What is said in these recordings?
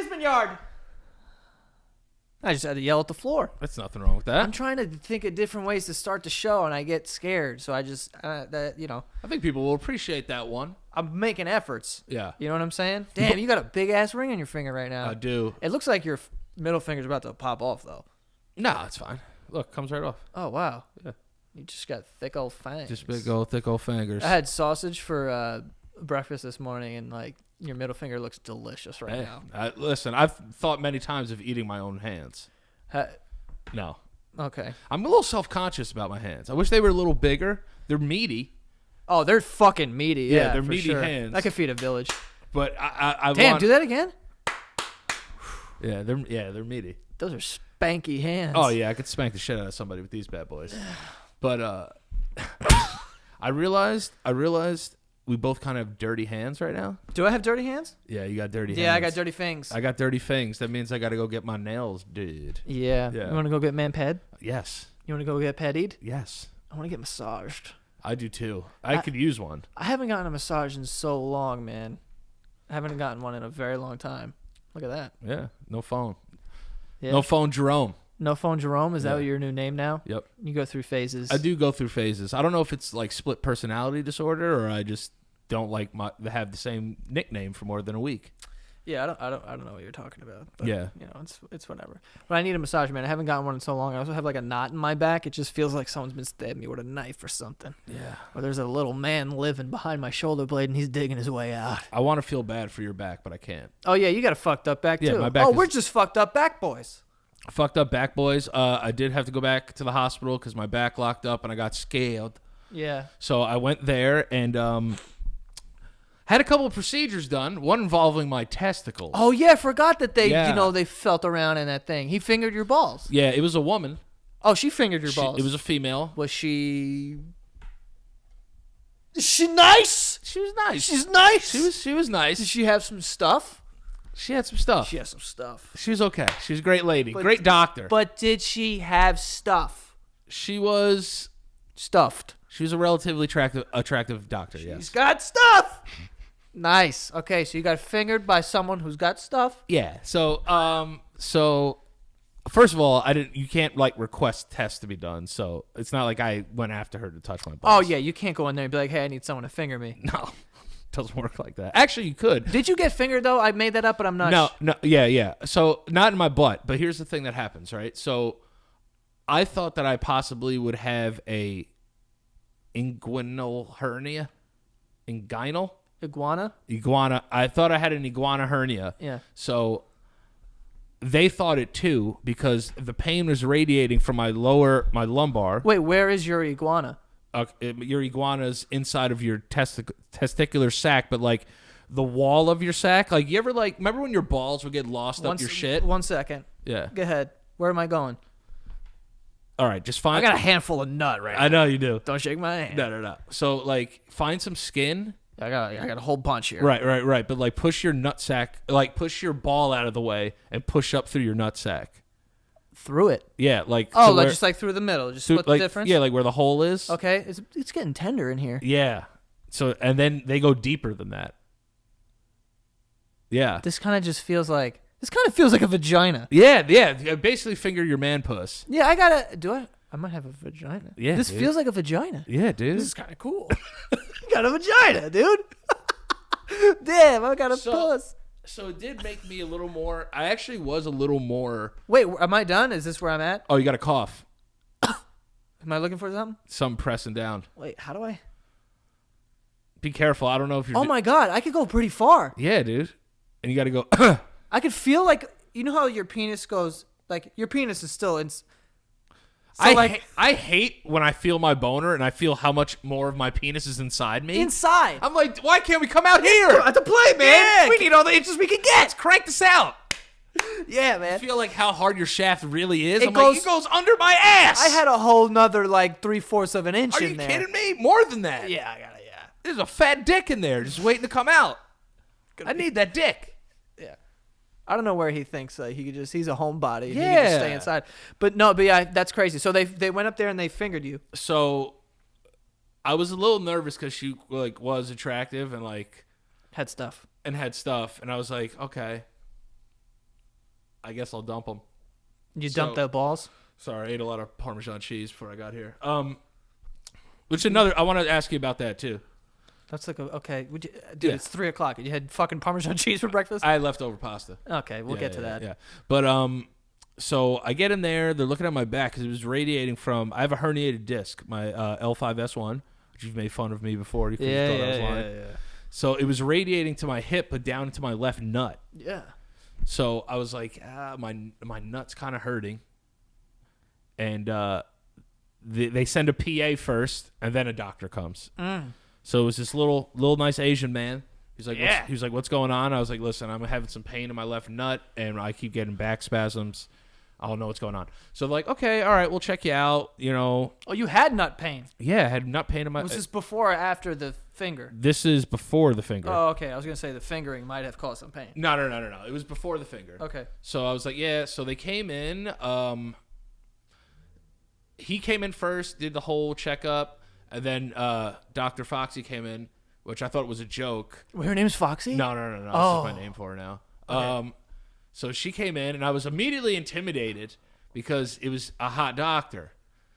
basement yard. I just had to yell at the floor. That's nothing wrong with that. I'm trying to think of different ways to start the show, and I get scared. So I just, I think people will appreciate that one. I'm making efforts. Yeah. You know what I'm saying? Damn, you got a big-ass ring on your finger right now. I do. It looks like your middle finger's about to pop off, though. No, it's fine. Look, comes right off. Oh, wow. Yeah. You just got thick old fangs. Just big old, thick old fingers. I had sausage for breakfast this morning, and, like, your middle finger looks delicious right now. Listen, I've thought many times of eating my own hands. No. Okay. I'm a little self-conscious about my hands. I wish they were a little bigger. They're meaty. Oh, they're fucking meaty. Yeah, they're for meaty sure. hands. I could feed a village. But I Damn, want... do that again? Yeah, they're meaty. Those are spanky hands. Oh, yeah, I could spank the shit out of somebody with these bad boys. But I realized we both kind of have dirty hands right now. Do I have dirty hands? Yeah, you got dirty hands. Yeah, I got dirty fangs. I got dirty fangs. That means I got to go get my nails, dude. Yeah. You want to go get man ped? Yes. You want to go get pedied? Yes. I want to get massaged. I do too. I could use one. I haven't gotten a massage in so long, man. I haven't gotten one in a very long time. Look at that. Yeah. No phone. Yeah. No phone, Jerome. No phone, Jerome. Is that your new name now? Yep. You go through phases. I do go through phases. I don't know if it's like split personality disorder or I just don't like have the same nickname for more than a week. Yeah, I don't know what you're talking about. But, yeah. It's whatever. But I need a massage, man. I haven't gotten one in so long. I also have like a knot in my back. It just feels like someone's been stabbing me with a knife or something. Yeah. Or there's a little man living behind my shoulder blade and he's digging his way out. I want to feel bad for your back, but I can't. Oh yeah, you got a fucked up back too. My back we're just fucked up back boys. Fucked up back boys. I did have to go back to the hospital because my back locked up and I got scared. Yeah. So I went there and had a couple of procedures done. One involving my testicles. Oh yeah, I forgot that they felt around in that thing. He fingered your balls. Yeah, it was a woman. Oh, she fingered your balls. It was a female. Was she? Is she nice? She was nice. She's nice. She was nice. Did she have some stuff? She had some stuff. She has some stuff. She was okay. She was a great lady. Great doctor. But did she have stuff? She was stuffed. She was a relatively attractive doctor, yes. She's got stuff. Nice. Okay, so you got fingered by someone who's got stuff? Yeah. So first of all, you can't like request tests to be done. So it's not like I went after her to touch my balls. Oh yeah, you can't go in there and be like, "Hey, I need someone to finger me." No. Doesn't work like that. Actually, you could. Did you get fingered though? I made that up, but I'm not. No. Yeah. So not in my butt, but here's the thing that happens, right? So I thought that I possibly would have a inguinal hernia. Iguana. I thought I had an iguana hernia. Yeah. So they thought it too because the pain was radiating from my lumbar. Wait, where is your iguana? Your iguana's inside of your testicular sac, but like the wall of your sac. Like you ever remember when your balls would get lost up your shit? 1 second. Yeah. Go ahead. Where am I going? All right, just find. I got a handful of nut right now. I know you do. Don't shake my hand. No. So like find some skin. I got a whole bunch here. Right. But like push your nut sac, like push your ball out of the way and push up through your nut sac. Through it? Yeah, like just like through the middle, just split the difference. Yeah, like where the hole is. Okay, it's getting tender in here. Yeah. So and then they go deeper than that. Yeah. This kind of feels like a vagina. Yeah. Basically, finger your man puss. Yeah, I might have a vagina. Yeah, this feels like a vagina. Yeah, dude. This is kind of cool. Got a vagina, dude. Damn, I got a puss. So it did make me a little more. I actually was a little more. Wait, am I done? Is this where I'm at? Oh, you got a cough. Am I looking for something? Some pressing down. Wait, how do I? Be careful. I don't know if you're. Oh my god, I could go pretty far. Yeah, dude. And you got to go. I could feel like how your penis goes. Like your penis is still in. So I hate when I feel my boner and I feel how much more of my penis is inside me. Inside. I'm like, why can't we come out here? At the play, man. Yeah. We need all the inches we can get. Let's crank this out. Yeah, man. I feel like how hard your shaft really is. It goes under my ass. I had a whole nother like 3/4 of an inch in there. Are you kidding me? More than that. Yeah, I got it. Yeah. There's a fat dick in there just waiting to come out. I need that dick. Yeah. I don't know where he thinks he's a homebody and he Yeah. can just stay inside. But no, that's crazy. So they went up there and they fingered you. So I was a little nervous because she was attractive and had stuff. And I was like, okay. I guess I'll dump them. You dump the balls? Sorry, I ate a lot of Parmesan cheese before I got here. Which another, I want to ask you about that too. That's like okay. Dude, it's 3:00. You had fucking Parmesan cheese for breakfast? I had leftover pasta. Okay, we'll get to that. Yeah, but so I get in there. They're looking at my back because it was radiating from. I have a herniated disc, my L5S1, which you've made fun of me before. You thought I was lying. Yeah. So it was radiating to my hip, but down into my left nut. Yeah. So I was like, my nut's kind of hurting, and they send a PA first, and then a doctor comes. So it was this little nice Asian man. He's like, what's going on? I was like, listen, I'm having some pain in my left nut, and I keep getting back spasms. I don't know what's going on. So they're like, okay, all right, we'll check you out. You know. Oh, you had nut pain. Yeah, I had nut pain in my. Was this before or after the finger? This is before the finger. Oh, okay. I was gonna say the fingering might have caused some pain. No. It was before the finger. Okay. So I was like, yeah. So they came in. He came in first, did the whole checkup, and then Dr. Foxy came in, which I thought was a joke. Well, her name's Foxy? No. Oh. That's my name for her now. Okay. So she came in, and I was immediately intimidated because it was a hot doctor.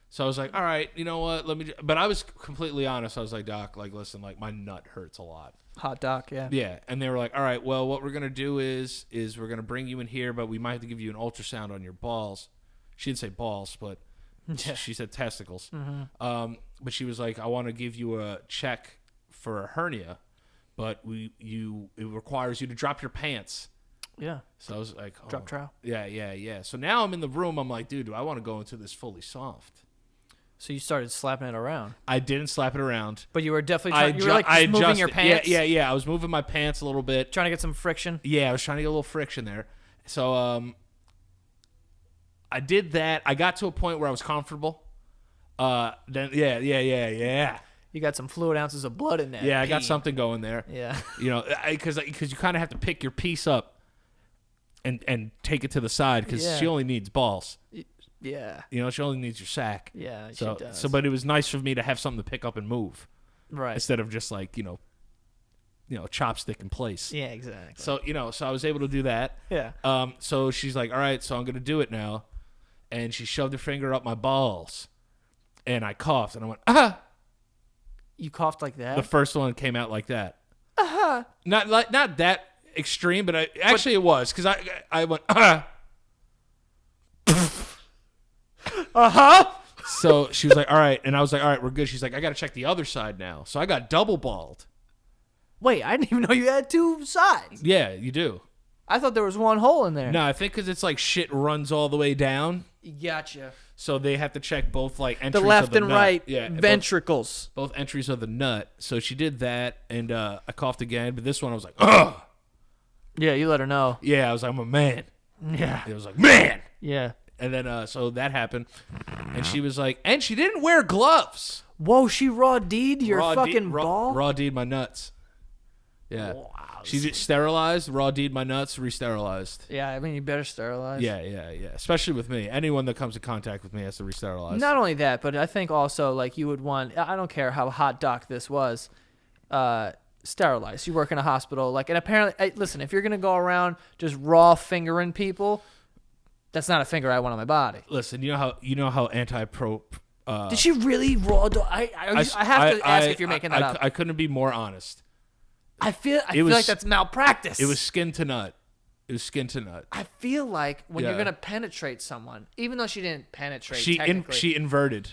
So I was like, all right, you know what? But I was completely honest. I was like, Doc, like, listen, like, my nut hurts a lot. Hot doc, yeah. Yeah, and they were like, all right, well, what we're going to do is we're going to bring you in here, but we might have to give you an ultrasound on your balls. She didn't say balls, but she said testicles. Mm-hmm. But she was like, I want to give you a check for a hernia, but it requires you to drop your pants. Yeah. So I was like, oh. Drop trowel. Yeah. So now I'm in the room. I'm like, dude, do I want to go into this fully soft? So you started slapping it around. I didn't slap it around. But you were definitely you were like just moving your pants. Yeah. I was moving my pants a little bit. Trying to get some friction. Yeah, I was trying to get a little friction there. So I did that. I got to a point where I was comfortable. Then yeah. You got some fluid ounces of blood in there. Yeah, I got something going there. Yeah. You know, because you kind of have to pick your piece up and take it to the side because she only needs balls. Yeah. You know, she only needs your sack. Yeah, she does. So, but it was nice for me to have something to pick up and move. Right. Instead of just like, chopstick in place. Yeah, exactly. So, so I was able to do that. Yeah. So she's like, all right, so I'm going to do it now. And she shoved her finger up my balls. And I coughed. And I went, ah! You coughed like that? The first one came out like that. Not that extreme, but it was. Because I went, ah! So she was like, all right. And I was like, all right, we're good. She's like, I got to check the other side now. So I got double balled. Wait, I didn't even know you had two sides. Yeah, you do. I thought there was one hole in there. No, I think because it's like shit runs all the way down. Gotcha. So they have to check both like entries the left of the and nut. right yeah, ventricles. Both entries of the nut. So she did that, and I coughed again. But this one, I was like, ugh. Yeah, you let her know. Yeah, I was like, I'm a man. Yeah. It was like, man. Yeah. And then so that happened, and she was like, and she didn't wear gloves. Whoa, she raw D'd your fucking ball? Raw D'd my nuts. Yeah. Wow. She just sterilized, raw D'd my nuts, re-sterilized. Yeah, I mean, you better sterilize. Yeah. Especially with me. Anyone that comes in contact with me has to re-sterilize. Not only that, but I think also, like, you would want, I don't care how hot doc this was, sterilized. You work in a hospital. Like, and apparently, listen, if you're going to go around just raw fingering people, that's not a finger I want on my body. Listen, you know how anti-pro... Did she really raw dog? I have to ask if you're making that up. I couldn't be more honest. I feel like that's malpractice. It was skin to nut. I feel like when you're gonna penetrate someone, even though she didn't penetrate, she inverted.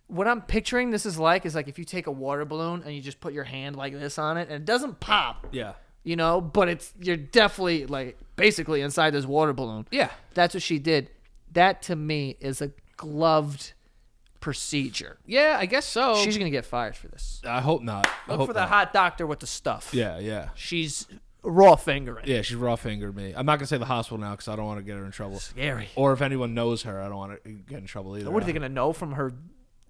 What I'm picturing this is like if you take a water balloon and you just put your hand like this on it and it doesn't pop. Yeah. But you're definitely like basically inside this water balloon. Yeah. That's what she did. That to me is a gloved procedure. Yeah, I guess so. She's gonna get fired for this. I hope not. Look for the hot doctor with the stuff. Yeah. She's raw fingering. Yeah, she raw fingered me. I'm not gonna say the hospital now because I don't want to get her in trouble. Scary. Or if anyone knows her, I don't want to get in trouble either. What are they gonna know from her,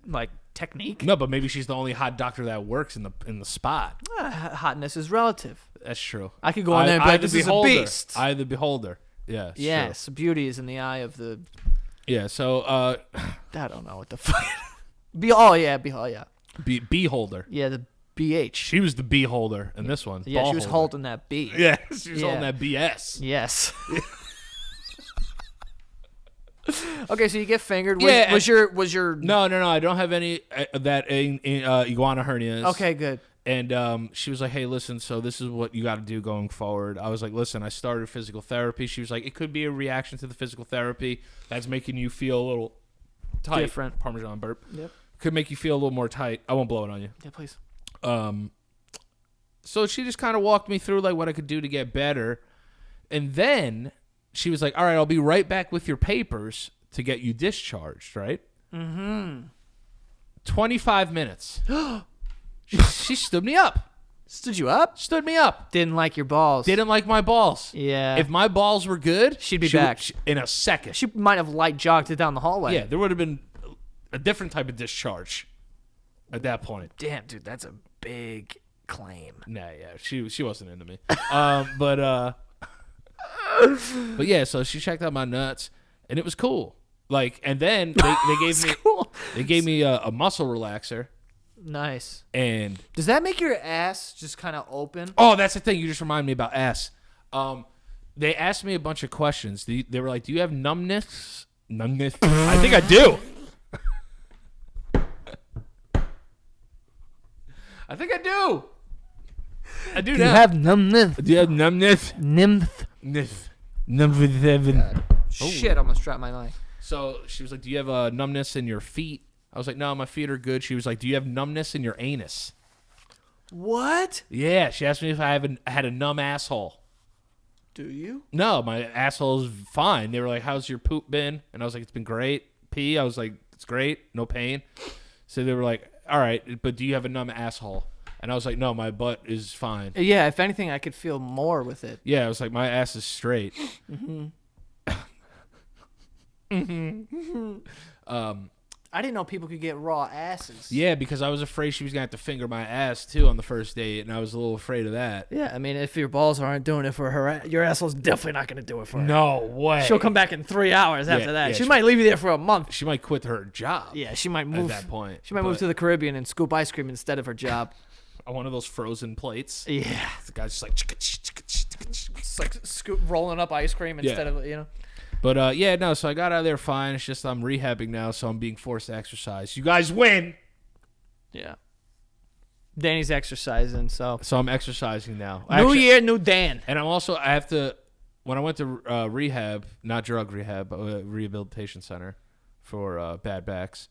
like, technique? No, but maybe she's the only hot doctor that works in the spot. Hotness is relative. That's true. I could go on there and be like, this is a beast. I the beholder. Yeah. Yes, beauty is in the eye of the. Yeah. So. I don't know what the fuck. Yeah. Beholder. Yeah, the BH. She was the beholder in this one. Yeah, she was holding that B. Yeah, she was holding that BS. Yes. Okay, so you get fingered. Yeah, Was your No. I don't have any that iguana hernias. Okay, good. And she was like, hey, listen, so this is what you got to do going forward. I was like, listen, I started physical therapy. She was like, it could be a reaction to the physical therapy that's making you feel a little tight. Different. Parmesan burp. Yep. Could make you feel a little more tight. I won't blow it on you. Yeah, please. So she just kind of walked me through like what I could do to get better. And then she was like, all right, I'll be right back with your papers to get you discharged, right? Mm-hmm. 25 minutes. She stood me up. Stood you up? Stood me up. Didn't like your balls. Didn't like my balls. Yeah. If my balls were good, She'd be she back. in a second. She might have light jogged it down the hallway. Yeah, there would have been a different type of discharge at that point. Damn, dude, that's a big claim. Nah, yeah, she wasn't into me. But yeah, so she checked out my nuts, and it was cool. Like, and then they gave me a muscle relaxer. Nice. And does that make your ass just kind of open? Oh, that's the thing. You just remind me about ass. They asked me a bunch of questions. They were like, "Do you have numbness?" Numbness? I think I do. I think I do. I do Do now. you have numbness? Do you have numbness? Nymph. Number 7. Shit, I almost dropped my line. So she was like, "Do you have numbness in your feet?" I was like, "No, my feet are good." She was like, "Do you have numbness in your anus?" What? Yeah, she asked me if I had a numb asshole. Do you? No, my asshole's fine. They were like, "How's your poop been?" And I was like, "It's been great." Pee, I was like, "It's great, no pain." So they were like, "All right, but do you have a numb asshole?" And I was like, "No, my butt is fine." Yeah, if anything, I could feel more with it. Yeah, I was like, "My ass is straight." I didn't know people could get raw asses. Yeah, because I was afraid she was gonna have to finger my ass too on the first date, and I was a little afraid of that. Yeah, I mean, if your balls aren't doing it for her, your asshole's definitely not going to do it for her. No way. She'll come back in 3 hours after that. yeah, She might leave you there for a month. She might quit her job. Yeah, she might move at that point. She might move to the Caribbean and scoop ice cream instead of her job. On one of those frozen plates. Yeah, The guy's just like, it's like rolling up ice cream instead of But yeah, no. So I got out of there fine. It's just I'm rehabbing now, so I'm being forced to exercise. You guys win. Yeah. Danny's exercising, so I'm exercising now. new year, new Dan. And I have to. When I went to rehab, not drug rehab, but rehabilitation center for bad backs,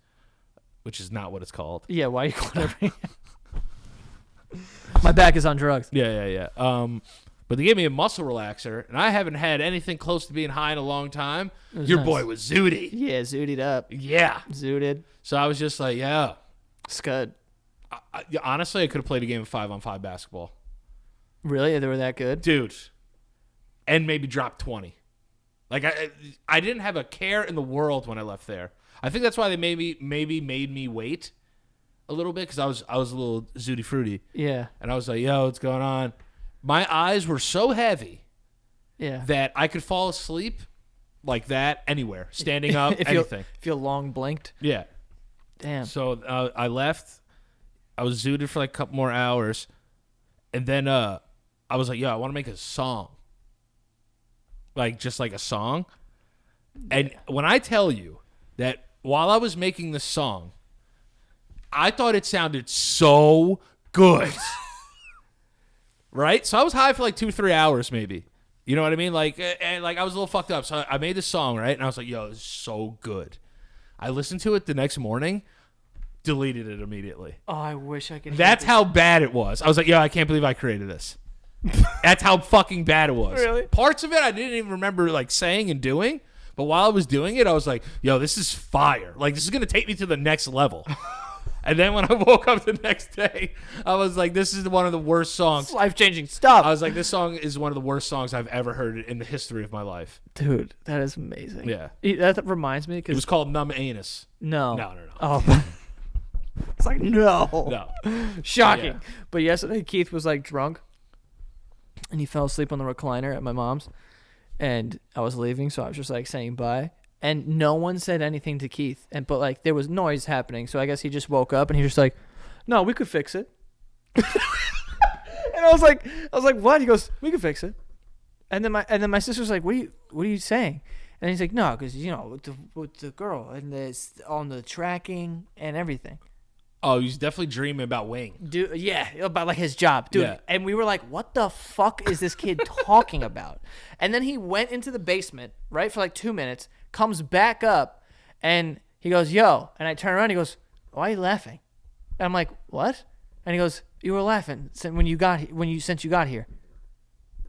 which is not what it's called. Yeah, why are you calling it? My back is on drugs. Yeah. But they gave me a muscle relaxer, and I haven't had anything close to being high in a long time. Your nice. boy was zooty. Yeah, zooted up. Yeah. Zooted. So I was just like, yeah. Scud. Honestly, I could have played a game of 5-on-5 basketball. Really? They were that good? Dude. And maybe drop 20. Like, I didn't have a care in the world when I left there. I think that's why they maybe made me wait a little bit, because I was a little zooty fruity. Yeah. And I was like, yo, what's going on? My eyes were so heavy that I could fall asleep like that anywhere, standing up, anything. If you long blinked. Yeah. Damn. So I left. I was zooted for like a couple more hours. And then I was like, yo, I want to make a song. Like, just like a song. And when I tell you that while I was making this song, I thought it sounded so good. Right? So I was high for like 2-3 hours maybe. You know what I mean? Like, and like I was a little fucked up. So I made this song, right? And I was like, yo, this is so good. I listened to it the next morning, deleted it immediately. Oh, I wish I could. That's how bad it was. I was like, yo, I can't believe I created this. That's how fucking bad it was. Really? Parts of it I didn't even remember like saying and doing. But while I was doing it, I was like, yo, this is fire. Like, this is going to take me to the next level. And then when I woke up the next day, I was like, this is one of the worst songs. Life-changing stuff. I was like, this song is one of the worst songs I've ever heard in the history of my life. Dude, that is amazing. Yeah. That reminds me. It was called Numb Anus. No. No. Oh. It's like, no. No. Shocking. Yeah. But yesterday, Keith was like drunk. And he fell asleep on the recliner at my mom's. And I was leaving, so I was just like saying bye. And no one said anything to Keith. But like there was noise happening. So I guess he just woke up and he was just like, no, we could fix it. And I was like, what? He goes, we could fix it. And then my sister's like, what are you saying? And he's like, no, because, with the girl and this on the tracking and everything. Oh, he's definitely dreaming about Wing. Dude, yeah, about like his job. Dude, Yeah. and we were like, what the fuck is this kid talking about? And then he went into the basement, right, for like 2 minutes, comes back up, and he goes, yo. And I turn around, he goes, why are you laughing? And I'm like, what? And he goes, you were laughing since you got here.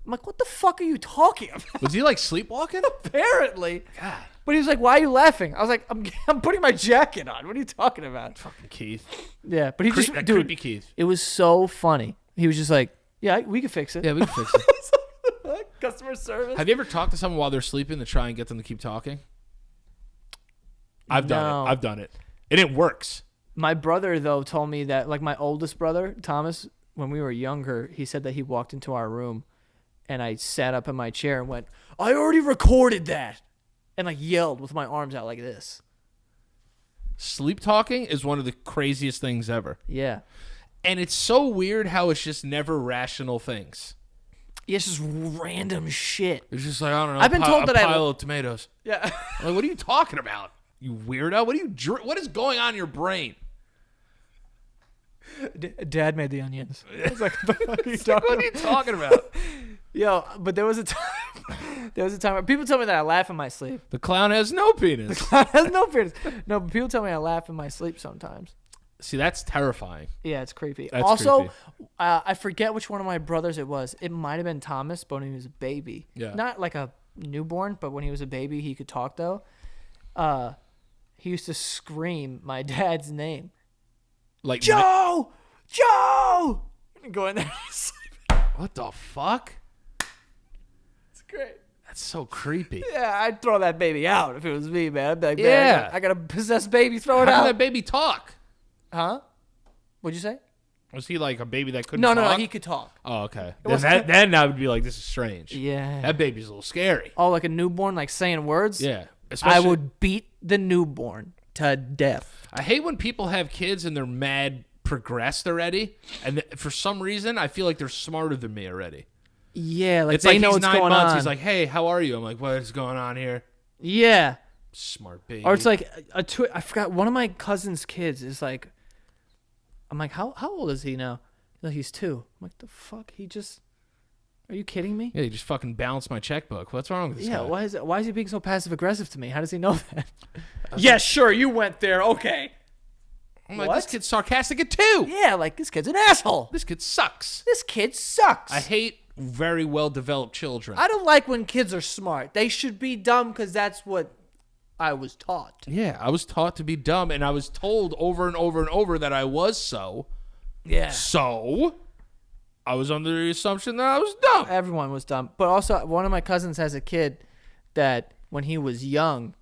I'm like, what the fuck are you talking about? Was he like sleepwalking? Apparently. God. But he was like, why are you laughing? I was like, I'm putting my jacket on. What are you talking about? Fucking Keith. Yeah, but he That creepy Keith. It was so funny. He was just like, yeah, we can fix it. Yeah, we can fix it. Customer service. Have you ever talked to someone while they're sleeping to try and get them to keep talking? I've done it. And it works. My brother, though, told me that, like, my oldest brother, Thomas, when we were younger, he said that he walked into our room and I sat up in my chair and went, I already recorded that. And, like, yelled with my arms out like this. Sleep talking is one of the craziest things ever. Yeah. And it's so weird how it's just never rational things. Yeah, it's just random shit. It's just like, I don't know, I've been told that pile of tomatoes. Yeah. I'm like, what are you talking about? You weirdo. What is going on in your brain? Dad made the onions. I was like, what What are you talking about? Yo, but there was a time where people tell me that I laugh in my sleep. The clown has no penis. Has no penis. No, but people tell me I laugh in my sleep sometimes. See, that's terrifying. Yeah, it's creepy. That's also, creepy. I forget which one of my brothers it was. It might have been Thomas, but when he was a baby. Yeah. Not like a newborn, but when he was a baby, he could talk, though. He used to scream my dad's name. Like Joe! Joe! And go in there and sleep. What the fuck? It's great. That's so creepy. Yeah, I'd throw that baby out if it was me, man. I'd be like, Yeah. man, I got a possessed baby. Throw it How out. can that baby talk? Huh? What'd you say? Was he like a baby that couldn't No, talk? he could talk. Oh, okay. wasn't- Then I would be like, this is strange. Yeah. That baby's a little scary. Oh, like a newborn, like saying words? Yeah. I Especially, would beat the newborn to death. I hate when people have kids and they're mad progressed already. And for some reason, I feel like they're smarter than me already. Yeah, like It's they like know he's what's 9 going months. on. He's like, hey, how are you? I'm like, what is going on here? yeah. Smart baby. Or it's like I forgot, one of my cousin's kids is like, I'm like, how old is he now? Like, he's 2. I'm like, the fuck? Are you kidding me? Yeah, you just fucking balanced my checkbook. What's wrong with this guy? Why is he being so passive aggressive to me? How does he know that? Yeah, sure, you went there. Okay. I'm like, What? this kid's sarcastic at 2. Yeah, like this kid's an asshole. This kid sucks. This kid sucks. I hate very well-developed children. I don't like when kids are smart. They should be dumb because that's what I was taught. Yeah, I was taught to be dumb, and I was told over and over and over that I was so. Yeah. So, I was under the assumption that I was dumb. Everyone was dumb. But also, one of my cousins has a kid that when he was young,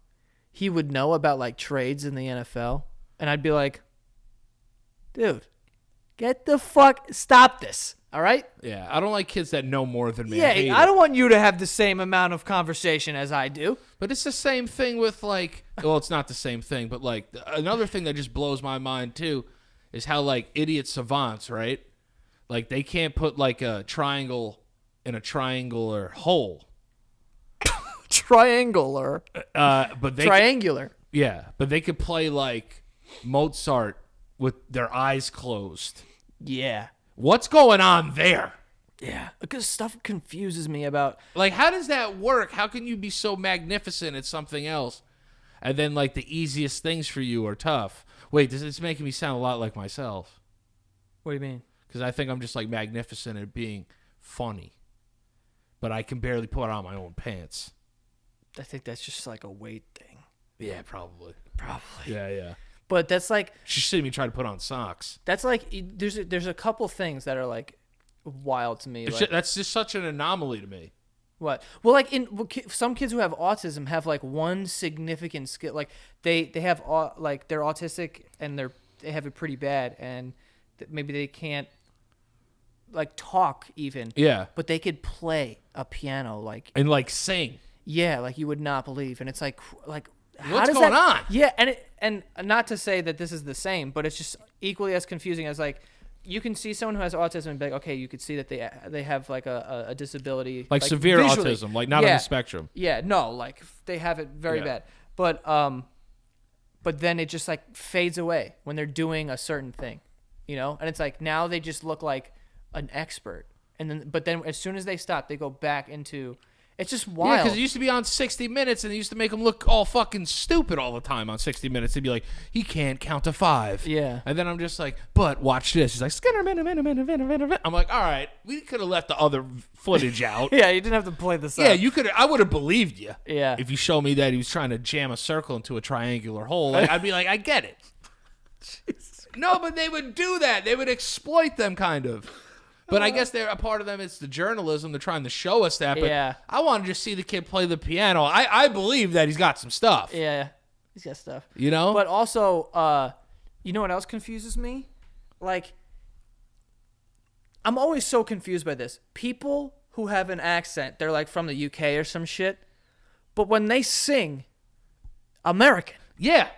he would know about like trades in the NFL. And I'd be like, dude, stop this. All right? Yeah, I don't like kids that know more than me. Yeah, hate I it. don't want you to have the same amount of conversation as I do. But it's the same thing with like, well, it's not the same thing, but like another thing that just blows my mind too is how like idiot savants, right? Like they can't put like a triangle in a triangular hole. Triangular. But they Triangular. but they could play like Mozart with their eyes closed. Yeah. What's going on there? Yeah. Because stuff confuses me about. Like, how does that work? How can you be so magnificent at something else? And then, like, the easiest things for you are tough. Wait, this is making me sound a lot like myself. What do you mean? Because I think I'm just, like, magnificent at being funny. But I can barely put on my own pants. I think that's just like a weight thing. Yeah, probably. Probably. Yeah. But that's like. She should me try to put on socks. That's like. There's a couple things that are like wild to me. Like, That's just such an anomaly to me. what? Well, like some kids who have autism have like one significant skill. Like they have like they're autistic and they have it pretty bad, and maybe they can't like talk even. Yeah. But they could play a piano like. And, like, sing. Yeah, like you would not believe, and it's like how What's does going that, on? Yeah, and not to say that this is the same, but it's just equally as confusing as like you can see someone who has autism and be like, okay, you could see that they have like a disability, like severe visually. autism, like not on the spectrum. Yeah, no, like they have it very bad. But then it just like fades away when they're doing a certain thing, you know? And it's like now they just look like an expert. But then as soon as they stop, they go back into it's just wild. Yeah, because it used to be on 60 Minutes, and they used to make him look all fucking stupid all the time on 60 Minutes. They'd be like, he can't count to 5. Yeah. And then I'm just like, but watch this. He's like, Skinner, I'm like, all right, we could have left the other footage out. Yeah, you didn't have to play this Yeah, up. you could. I would have believed you. Yeah. If you show me that he was trying to jam a circle into a triangular hole, like, I'd be like, I get it. No, but they would do that. They would exploit them, kind of. But I guess they're a part of them. It's the journalism. They're trying to show us that. But Yeah. I want to just see the kid play the piano. I believe that he's got some stuff. Yeah, he's got stuff. You know? But also, you know what else confuses me? Like, I'm always so confused by this. People who have an accent, they're like from the UK or some shit. But when they sing, American. Yeah.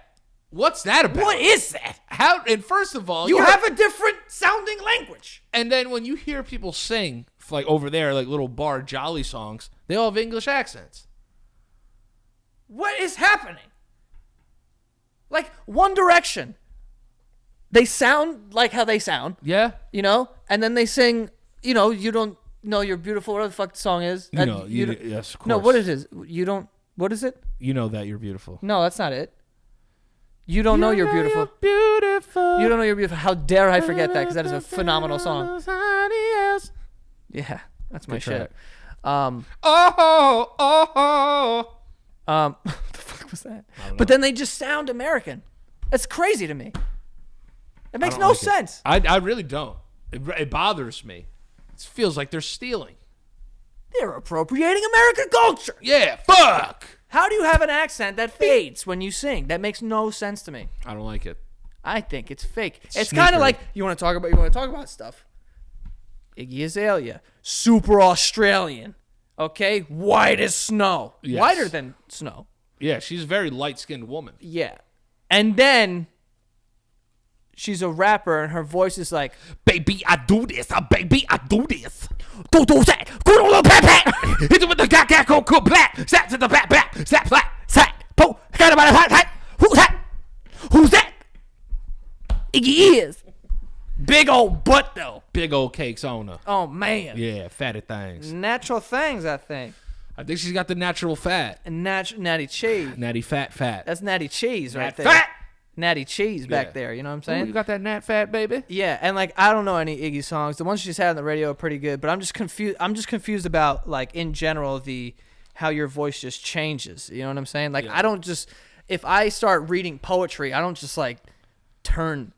What's that about? What is that? How? And first of all, You have a different sounding language. And then when you hear people sing, like over there, like little bar jolly songs, they all have English accents. What is happening? Like One Direction. They sound like how they sound, Yeah. you know? And then they sing, you know, you don't know you're beautiful, whatever the fuck the song is. You know, yes, of course. No, what is it? You don't, what is it? You know that you're beautiful. No, that's not it. You don't know you're beautiful. You don't know you're beautiful. How dare I forget that? Because that is a phenomenal song. Yeah, that's my Good shit. track. What the fuck was that? But then they just sound American. That's crazy to me. It makes no sense. I really don't. It bothers me. It feels like they're stealing. They're appropriating American culture. Yeah, fuck. How do you have an accent that fades when you sing? That makes no sense to me. I don't like it. I think it's fake. It's kind of like you want to talk about stuff. Iggy Azalea, super Australian, okay, white as snow, Yes. whiter than snow. Yeah, she's a very light-skinned woman. Yeah, and then she's a rapper, and her voice is like, Baby, I do this. Baby, I do this. Do that. Good old little pat pat. Hit it with the cat go cool black. Snap to the back. Snap flat. Sack. Po. Got about a hot. Who's that? Who's that? Iggy is. Big old butt though. Big old cakes on her. Oh man. Yeah, fatty things. Natural things, I think. I think she's got the natural fat. And natty cheese. Natty fat. That's natty cheese right Nat there. fat. Natty cheese back Yeah. there. You know what I'm Ooh, saying? you got that nat fat, baby? Yeah, and like I don't know any Iggy songs. The ones she's had on the radio are pretty good, but I'm just confused. I'm just confused about like in general how your voice just changes. You know what I'm saying? Like Yeah. I don't just if I start reading poetry, I don't just like turn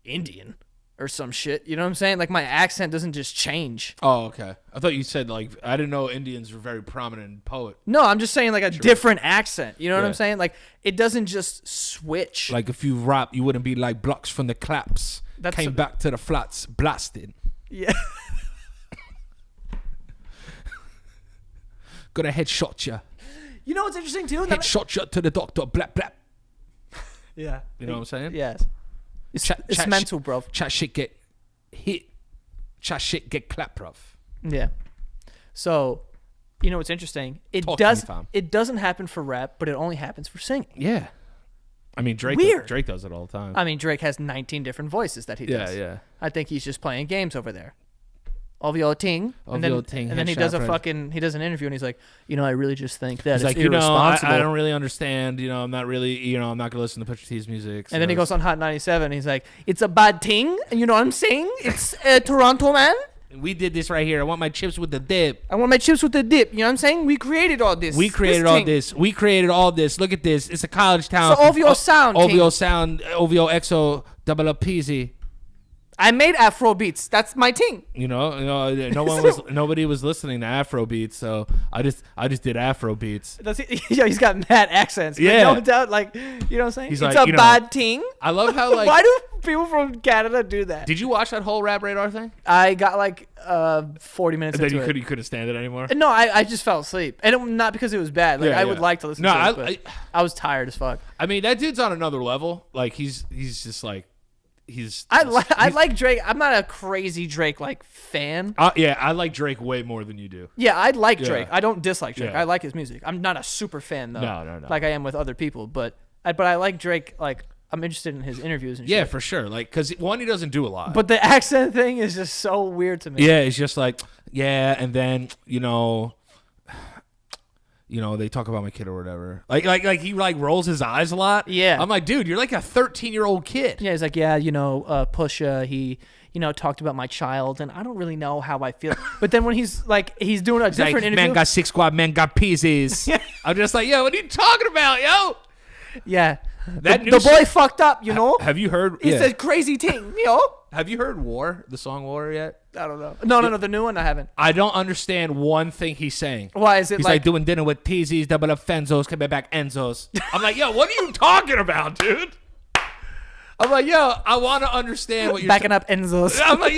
Indian or some shit. You know what I'm saying? Like my accent doesn't just change. Oh, okay. I thought you said like I didn't know Indians were very prominent in poet. No, I'm just saying like a different accent. You know what Yeah. I'm saying? Like it doesn't just switch. Like if you rap, you wouldn't be like blocks from the claps. That's Came back to the flats, blasted. yeah. Gonna headshot you. You know what's interesting too? Headshot you to the doctor. Blap blap. Yeah. You know what I'm saying? Yes. It's mental, bro. Chat shit get hit. Chat shit get clap, bruv. Yeah. So, you know what's interesting? It Talk to me, does. fam. It doesn't happen for rap, but it only happens for singing. Yeah. I mean, Drake. Weird. Drake does it all the time. I mean, Drake has 19 different voices that he does. Yeah. I think he's just playing games over there. Ovio ting. And then he does he does an interview and he's like, you know, I really just think that He's it's like, irresponsible. I don't really understand. I'm not really, I'm not gonna listen to Pusha T's music. And then he goes on Hot 97 and he's like, it's a bad thing. You know what I'm saying? It's Toronto, man. We did this right here. I want my chips with the dip. I want my chips with the dip. You know what I'm saying? We created all this. We created all this. We created all this. Look at this. It's a college town. So OVO sound. OVO sound. OVO EXO double up peasy. I made Afro beats. That's my thing. Nobody was listening to Afro beats, so I just did Afro beats. Yeah, he's got mad accents. But Yeah. no doubt, like, you know what I'm saying? He's it's like, a bad thing. I love how like. Why do people from Canada do that? Did you watch that whole Rap Radar thing? I got like 40 minutes And then into it. you couldn't stand it anymore. No, I just fell asleep, and not because it was bad. Like I would like to listen to it. But I was tired as fuck. I mean, that dude's on another level. Like he's just like I like Drake. I'm not a crazy Drake like fan. Yeah, I like Drake way more than you do. Yeah, I like Drake. I don't dislike Drake. Yeah. I like his music. I'm not a super fan though. No. Like I am with other people, but I like Drake. Like I'm interested in his interviews and shit. Yeah, for sure. Like, because one, he doesn't do a lot. But the accent thing is just so weird to me. Yeah, it's just like, yeah, and then they talk about my kid or whatever. Like he like rolls his eyes a lot. Yeah. I'm like, dude, you're like a 13-year-old kid. Yeah, he's like, yeah, Pusha, he, talked about my child, and I don't really know how I feel. But then when he's doing a different interview. Man got 6 squad, man got pieces. I'm just like, yo, what are you talking about, yo? Yeah. That the boy fucked up, Have you heard? He said crazy thing, Have you heard War, the song War yet? I don't know. No, the new one I haven't. I don't understand one thing he's saying. Why is it He's like doing dinner with TZs, double up Fenzos, coming back Enzos. I'm like, yo, what are you talking about, dude? I'm like, yo, I want to understand what you're backing up Enzos. I'm like,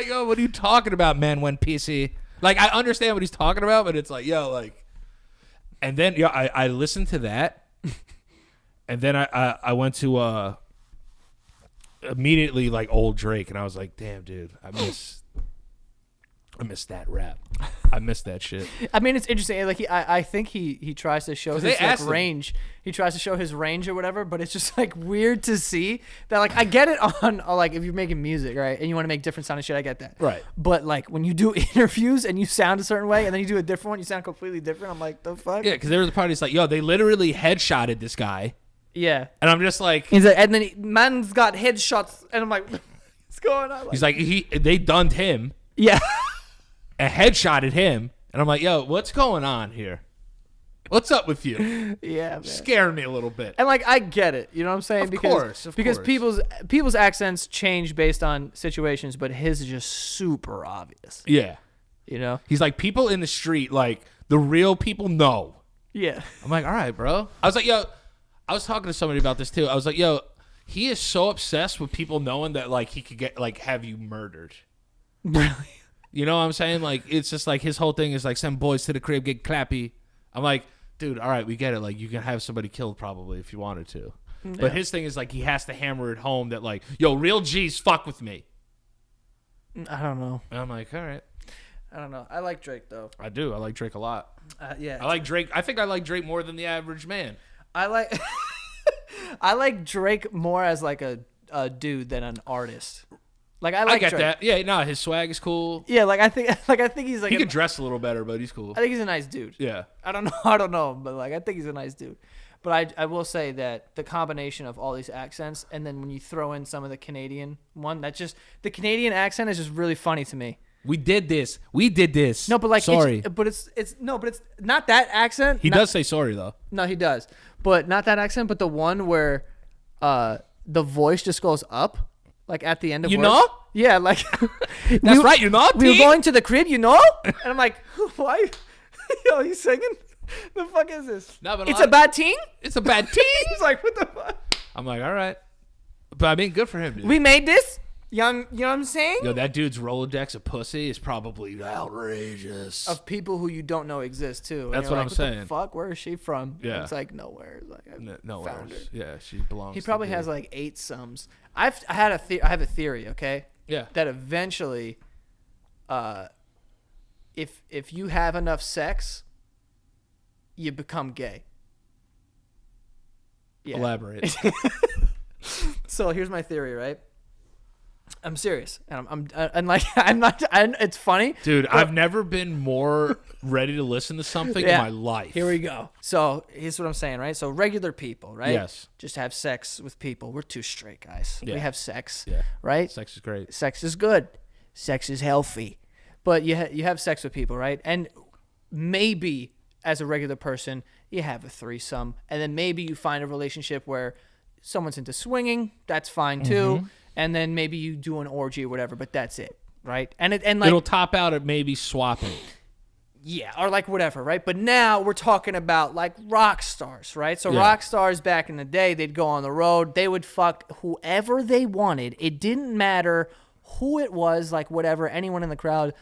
yo, what are you talking about, man? When PC, like, I understand what he's talking about, but it's like, yo, like, and then I listened to that, and then I went to immediately like old Drake, and I was like, damn, dude, I miss that rap. I miss that shit. I mean, it's interesting. Like I think he tries to show his range. He tries to show his range or whatever, but it's just like weird to see that. Like I get it on like if you're making music, right, and you want to make different sounding shit, I get that. Right. But like when you do interviews and you sound a certain way, and then you do a different one, you sound completely different. I'm like, the fuck? Yeah, because there was a part that's like, yo, they literally headshotted this guy. Yeah. And I'm just like, he's like, and then man's got headshots, and I'm like, what's going on? He's like, they dunned him. Yeah. And headshotted him, and I'm like, yo, what's going on here? What's up with you? Yeah, man. Scaring me a little bit. And like I get it, you know what I'm saying? Of because course. people's accents change based on situations, but his is just super obvious. Yeah. He's like, people in the street, like the real people know. Yeah. I'm like, all right, bro. I was like, yo, I was talking to somebody about this too. I was like, yo, he is so obsessed with people knowing that like he could get like have you murdered. Really? You know what I'm saying? Like, it's just like his whole thing is like, send boys to the crib, get clappy. I'm like, dude, all right, we get it. Like, you can have somebody killed probably if you wanted to. Yeah. But his thing is like, he has to hammer it home that like, yo, real G's fuck with me. I don't know. And I'm like, all right. I don't know. I like Drake though. I do. I like Drake a lot. Yeah. I like Drake. I think I like Drake more than the average man. I like Drake more as like a dude than an artist. Like I get Drake. That. Yeah, no, his swag is cool. Yeah, I think he's like he could dress a little better, but he's cool. I think he's a nice dude. Yeah. I don't know, but like I think he's a nice dude. But I will say that the combination of all these accents, and then when you throw in some of the Canadian one, the Canadian accent is just really funny to me. We did this. No, but like sorry. It's not that accent. He does say sorry though. No, he does. But not that accent, but the one where the voice just goes up. Like at the end of words. Yeah, like that's right. We were going to the crib, and I'm like, why? Yo, he's singing. The fuck is this? No, but it's a bad team. It's a bad team. He's like, what the fuck? I'm like, all right, but I mean, good for him, dude. We made this. You know what I'm saying? Yo, that dude's Rolodex of pussy is probably outrageous. Of people who you don't know exist too. That's what I'm saying. The fuck, where is she from? Yeah, it's like nowhere. Like nowhere. Found her. Yeah, she belongs. He probably has like 8 sums. I have a theory. Okay. Yeah. That eventually, if you have enough sex, you become gay. Yeah. Elaborate. So here's my theory, right? I'm serious, and I'm not. It's funny, dude. I've never been more ready to listen to something in my life. Here we go. So here's what I'm saying, right? So regular people, right? Yes. Just have sex with people. We're 2 straight guys. Yeah. We have sex. Yeah. Right. Sex is great. Sex is good. Sex is healthy, but you have sex with people, right? And maybe as a regular person, you have a threesome, and then maybe you find a relationship where someone's into swinging. That's fine too. Mm-hmm. And then maybe you do an orgy or whatever, but that's it, right? And like it'll top out at maybe swapping. Yeah, or like whatever, right? But now we're talking about like rock stars, right? So rock stars back in the day, they'd go on the road, they would fuck whoever they wanted. It didn't matter who it was, like whatever, anyone in the crowd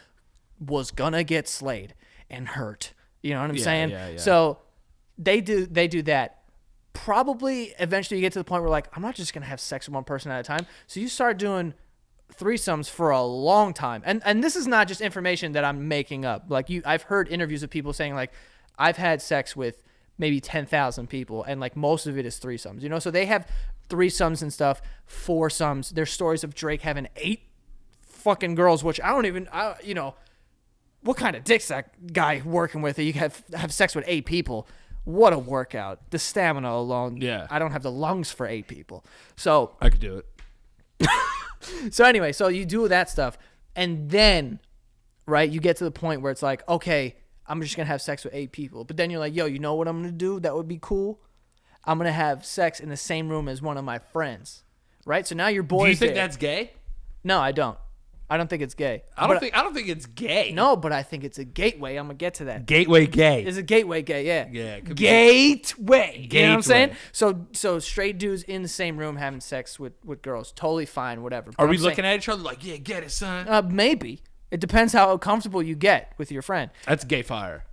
was gonna get slayed and hurt. You know what I'm saying? Yeah. So they do that probably eventually you get to the point where like, I'm not just going to have sex with one person at a time. So you start doing threesomes for a long time. And this is not just information that I'm making up. Like I've heard interviews of people saying like, I've had sex with maybe 10,000 people and like most of it is threesomes, you know? So they have threesomes and stuff, foursomes. There's stories of Drake having 8 fucking girls, which you know, what kind of dick's that guy working with? You have sex with 8 people. What a workout. The stamina alone. Yeah. I don't have the lungs for 8 people. So I could do it. So anyway, so you do that stuff, and then, right, you get to the point where it's like, okay, I'm just going to have sex with 8 people. But then you're like, yo, you know what I'm going to do? That would be cool. I'm going to have sex in the same room as one of my friends, right? So now your boys Do you think there. that's gay? No, I don't. I don't think it's gay. I don't think it's gay. No, but I think it's a gateway. I'm going to get to that. Gateway gay. It's a gateway gay, yeah. Yeah, it could be. Gateway. You know what I'm saying? Gateway. So straight dudes in the same room having sex with girls, totally fine, whatever. Are we looking at each other like, yeah, get it, son? Maybe. It depends how comfortable you get with your friend. That's gay fire.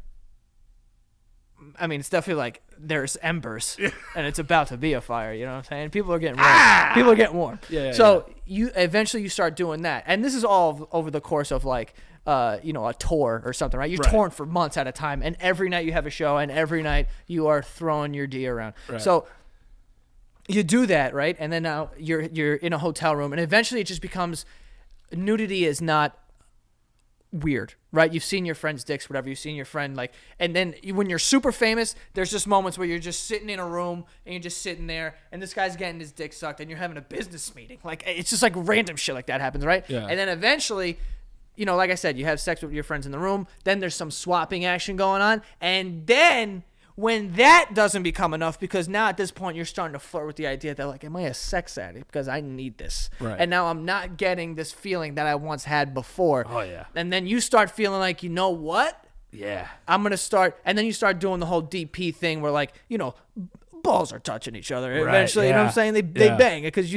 I mean, it's definitely like there's embers and it's about to be a fire. You know what I'm saying? People are getting warm. People are getting warm. Yeah, so you eventually start doing that, and this is all over the course of like, you know, a tour or something, right? You're touring for months at a time, and every night you have a show, and every night you are throwing your D around. Right. So you do that, right? And then now you're in a hotel room, and eventually it just becomes nudity is not weird, right? You've seen your friend's dicks, whatever. You've seen your friend like, and then when you're super famous, there's just moments where you're just sitting in a room and you're just sitting there, and this guy's getting his dick sucked, and you're having a business meeting. Like it's just like random shit like that happens, right? Yeah. And then eventually, you know, like I said, you have sex with your friends in the room. Then there's some swapping action going on, and then when that doesn't become enough, because now at this point you're starting to flirt with the idea that like, am I a sex addict because I need this, right? And now I'm not getting this feeling that I once had before. Oh yeah. And then you start feeling like, you know what? Yeah. I'm gonna start, and then you start doing the whole DP thing where like, you know, balls are touching each other eventually. Yeah. You know what I'm saying? They bang because if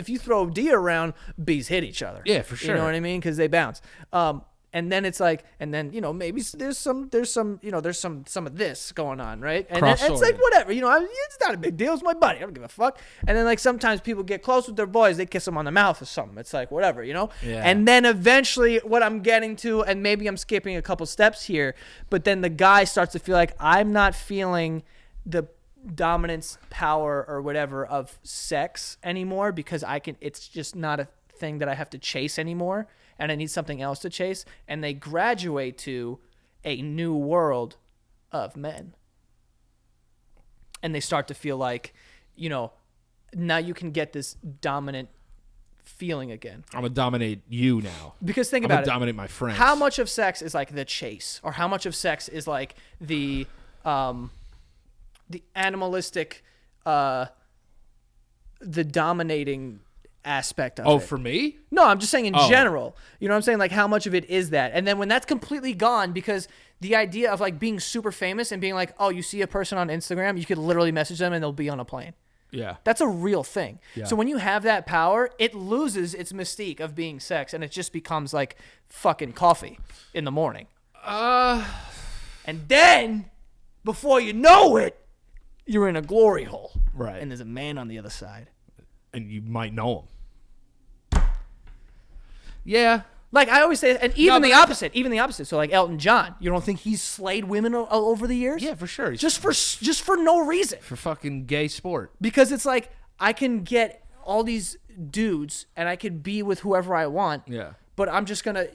you throw D around, B's hit each other. Yeah, for sure. You know what I mean? Because they bounce. And then it's like, and then, you know, maybe there's some of this going on, right? And then it's like, whatever, you know, it's not a big deal. It's my buddy. I don't give a fuck. And then like sometimes people get close with their boys, they kiss them on the mouth or something. It's like, whatever, you know? Yeah. And then eventually what I'm getting to, and maybe I'm skipping a couple steps here, but then the guy starts to feel like I'm not feeling the dominance, power, or whatever of sex anymore because it's just not a thing that I have to chase anymore. And I need something else to chase, and they graduate to a new world of men. And they start to feel like, you know, now you can get this dominant feeling again. I'm going to dominate you now. Because think about it. I'm going to dominate my friends. How much of sex is like the chase? Or how much of sex is like the animalistic, the dominating aspect of it? Oh, for me? No, I'm just saying in general. You know what I'm saying? Like how much of it is that? And then when that's completely gone, because the idea of like being super famous and being like, oh, you see a person on Instagram, you could literally message them and they'll be on a plane. Yeah. That's a real thing. Yeah. So when you have that power, it loses its mystique of being sex, and it just becomes like fucking coffee in the morning. And then, before you know it, you're in a glory hole. Right. And there's a man on the other side. And you might know him. Yeah. Like I always say, and even the opposite. So like Elton John, you don't think he's slayed women over the years? Yeah, for sure. Just for no reason. For fucking gay sport. Because it's like I can get all these dudes and I could be with whoever I want. Yeah. But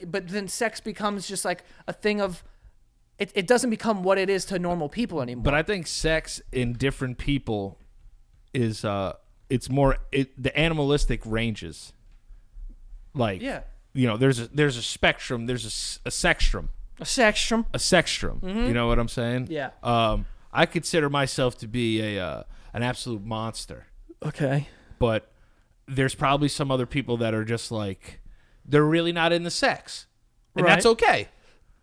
but then sex becomes just like a thing of, it doesn't become what it is to normal people anymore. But I think sex in different people is it's more the animalistic ranges. Like, yeah. You know, there's a spectrum, there's a sextrum. A sextrum. Mm-hmm. You know what I'm saying? Yeah. I consider myself to be an absolute monster. Okay. But there's probably some other people that are just like, they're really not into sex. And that's okay.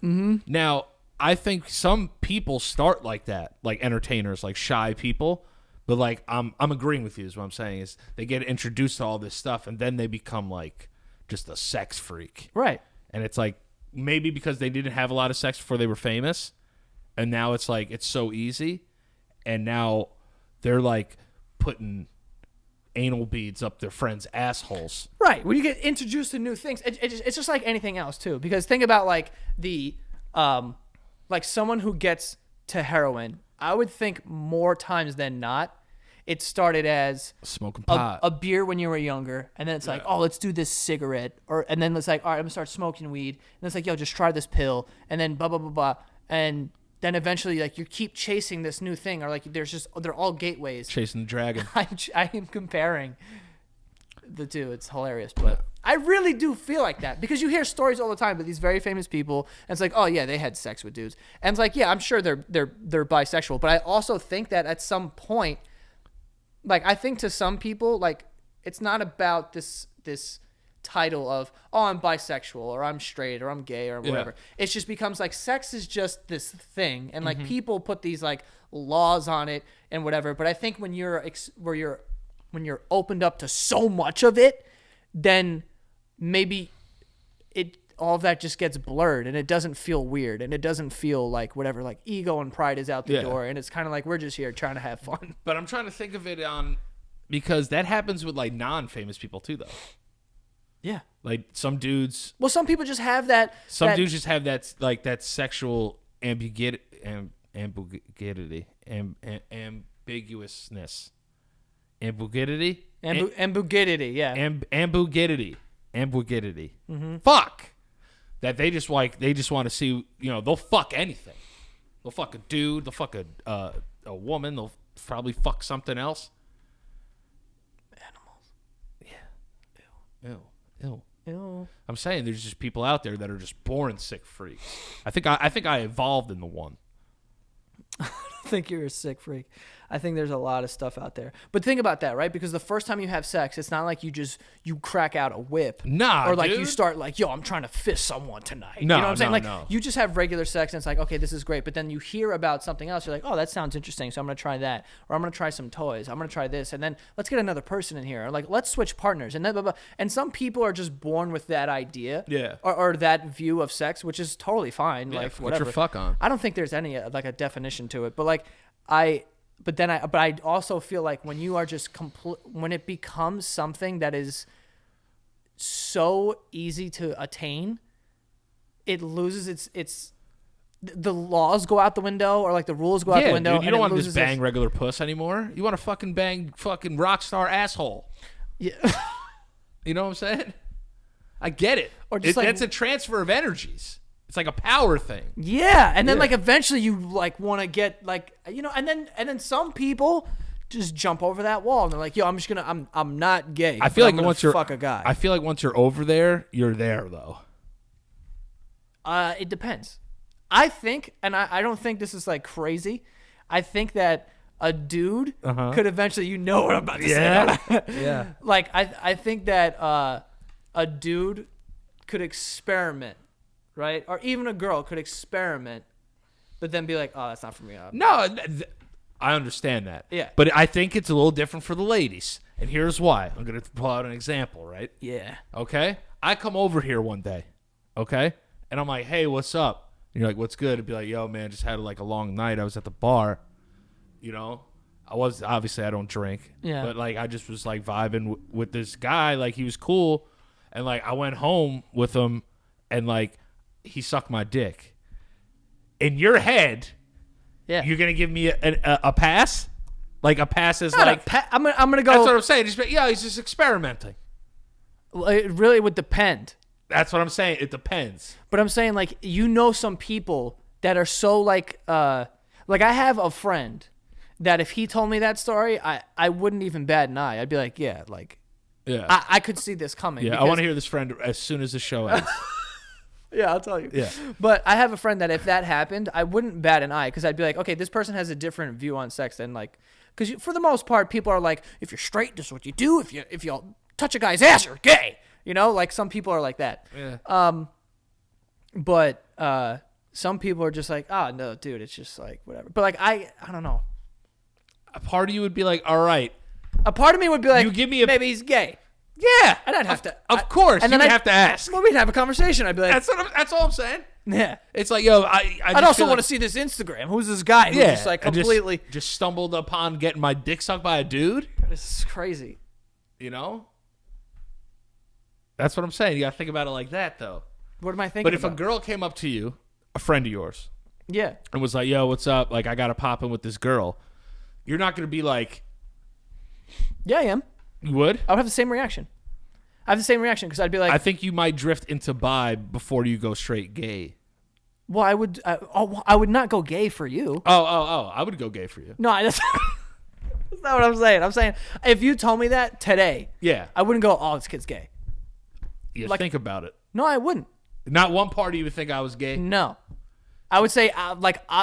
Mm-hmm. Now, I think some people start like that, like entertainers, like shy people. But like I'm agreeing with you is what I'm saying is they get introduced to all this stuff and then they become like just a sex freak. Right. And it's like maybe because they didn't have a lot of sex before they were famous, and now it's like it's so easy, and now they're like putting anal beads up their friends' assholes. Right. When you get introduced to new things, it's just like anything else too. Because think about like like someone who gets to heroin, I would think more times than not, it started as smoking pot, a beer when you were younger, and then it's like, oh, let's do this cigarette, and then it's like, all right, I'm gonna start smoking weed, and it's like, yo, just try this pill, and then blah blah blah blah, and then eventually, like, you keep chasing this new thing, or like, they're all gateways. Chasing the dragon. I am comparing the two. It's hilarious, but I really do feel like that because you hear stories all the time about these very famous people, and it's like, oh yeah, they had sex with dudes, and it's like, yeah, I'm sure they're bisexual, but I also think that at some point, like, I think to some people, like, it's not about this title of, oh, I'm bisexual or I'm straight or I'm gay or whatever. Yeah. It just becomes like sex is just this thing, and like people put these like laws on it and whatever. But I think when you're opened up to so much of it, then maybe all of that just gets blurred and it doesn't feel weird and it doesn't feel like whatever, like ego and pride is out the door, and it's kind of like we're just here trying to have fun. But I'm trying to think of it because that happens with like non-famous people too, though. Yeah. Like some dudes. Well, some people just have that. Dudes just have that, like, that sexual ambiguity, ambiguousness. Ambiguity? Ambiguity, yeah. Ambiguity. Fuck. That they just want to see, they'll fuck anything. They'll fuck a dude. They'll fuck a woman. They'll probably fuck something else. Animals. Yeah. Ew. I'm saying there's just people out there that are just born sick freaks. I think I evolved in the one. I don't think you're a sick freak. I think there's a lot of stuff out there. But think about that, right? Because the first time you have sex, it's not like you crack out a whip. Nah, or like dude. You start like, yo, I'm trying to fist someone tonight. No, you know what I'm saying? Like, no. you just have regular sex and it's like, okay, this is great. But then you hear about something else. You're like, oh, that sounds interesting. So I'm going to try that. Or I'm going to try some toys. I'm going to try this. And then let's get another person in here. Or like, let's switch partners. And then blah, blah. And some people are just born with that idea. Yeah. Or that view of sex, which is totally fine. Yeah, like, put whatever. your fuck on. I don't think there's any like a definition to it. But like, I also feel like when you are just when it becomes something that is so easy to attain, it loses the laws go out the window, or like the rules go out the window. Dude, you don't want to just bang regular puss anymore. You want to fucking bang fucking rock star asshole. Yeah. You know what I'm saying? I get it. Or just that's a transfer of energies. It's like a power thing. Yeah, and then like eventually you like want to get like, and then some people just jump over that wall and they're like, yo, I'm not gay. I feel like once you're fuck a guy. I feel like once you're over there, you're there though. It depends. I think, and I don't think this is like crazy. I think that a dude could eventually, what I'm about to say. Yeah. Like I think that a dude could experiment. Right? Or even a girl could experiment, but then be like, oh, that's not for me. No, I understand that. Yeah. But I think it's a little different for the ladies. And here's why. I'm going to pull out an example, right? Yeah. Okay? I come over here one day, okay? And I'm like, hey, what's up? And you're like, what's good? I'd be like, yo, man, just had like a long night. I was at the bar, obviously I don't drink. Yeah. But like I just was like vibing with this guy. Like he was cool. And like I went home with him and like, he sucked my dick. In your head, you're gonna give me a pass? Like a pass is not like I'm gonna go. That's what I'm saying. He's just experimenting. Well, it really would depend. That's what I'm saying. It depends. But I'm saying like some people that are so like I have a friend that if he told me that story, I wouldn't even bat an eye. I'd be like, yeah. I could see this coming. Yeah, I want to hear this friend as soon as the show ends. Yeah, I'll tell you. Yeah. But I have a friend that if that happened, I wouldn't bat an eye because I'd be like, okay, this person has a different view on sex than like, because for the most part, people are like, if you're straight, this is what you do. If you touch a guy's ass, you're gay. Like some people are like that. Yeah. But some people are just like, oh no, dude, it's just like whatever. But like I don't know. A part of you would be like, all right. A part of me would be like, you give me maybe he's gay. Yeah, And I'd have to, Of course, and you then would have to ask. Well, we'd have a conversation. I'd be like, That's all I'm saying. yeah. It's like, yo, I'd also want to see this Instagram. Who's this guy who just like completely just stumbled upon getting my dick sucked by a dude? This is crazy. You know? That's what I'm saying. You got to think about it like that, though. What am I thinking But if about? a girl came up to you, a friend of yours, Yeah. and was like, yo, what's up? Like, I got to pop in with this girl. You're not going to be like... Yeah, I am. You would? I would have the same reaction. I have the same reaction because I'd be like... I think you might drift into bi before you go straight gay. Well, I would not go gay for you. Oh. I would go gay for you. No, that's not what I'm saying. I'm saying if you told me that today, Yeah. I wouldn't go, oh, this kid's gay. You Like- think about it. No, I wouldn't. Not one party you would think I was gay. No. I would say,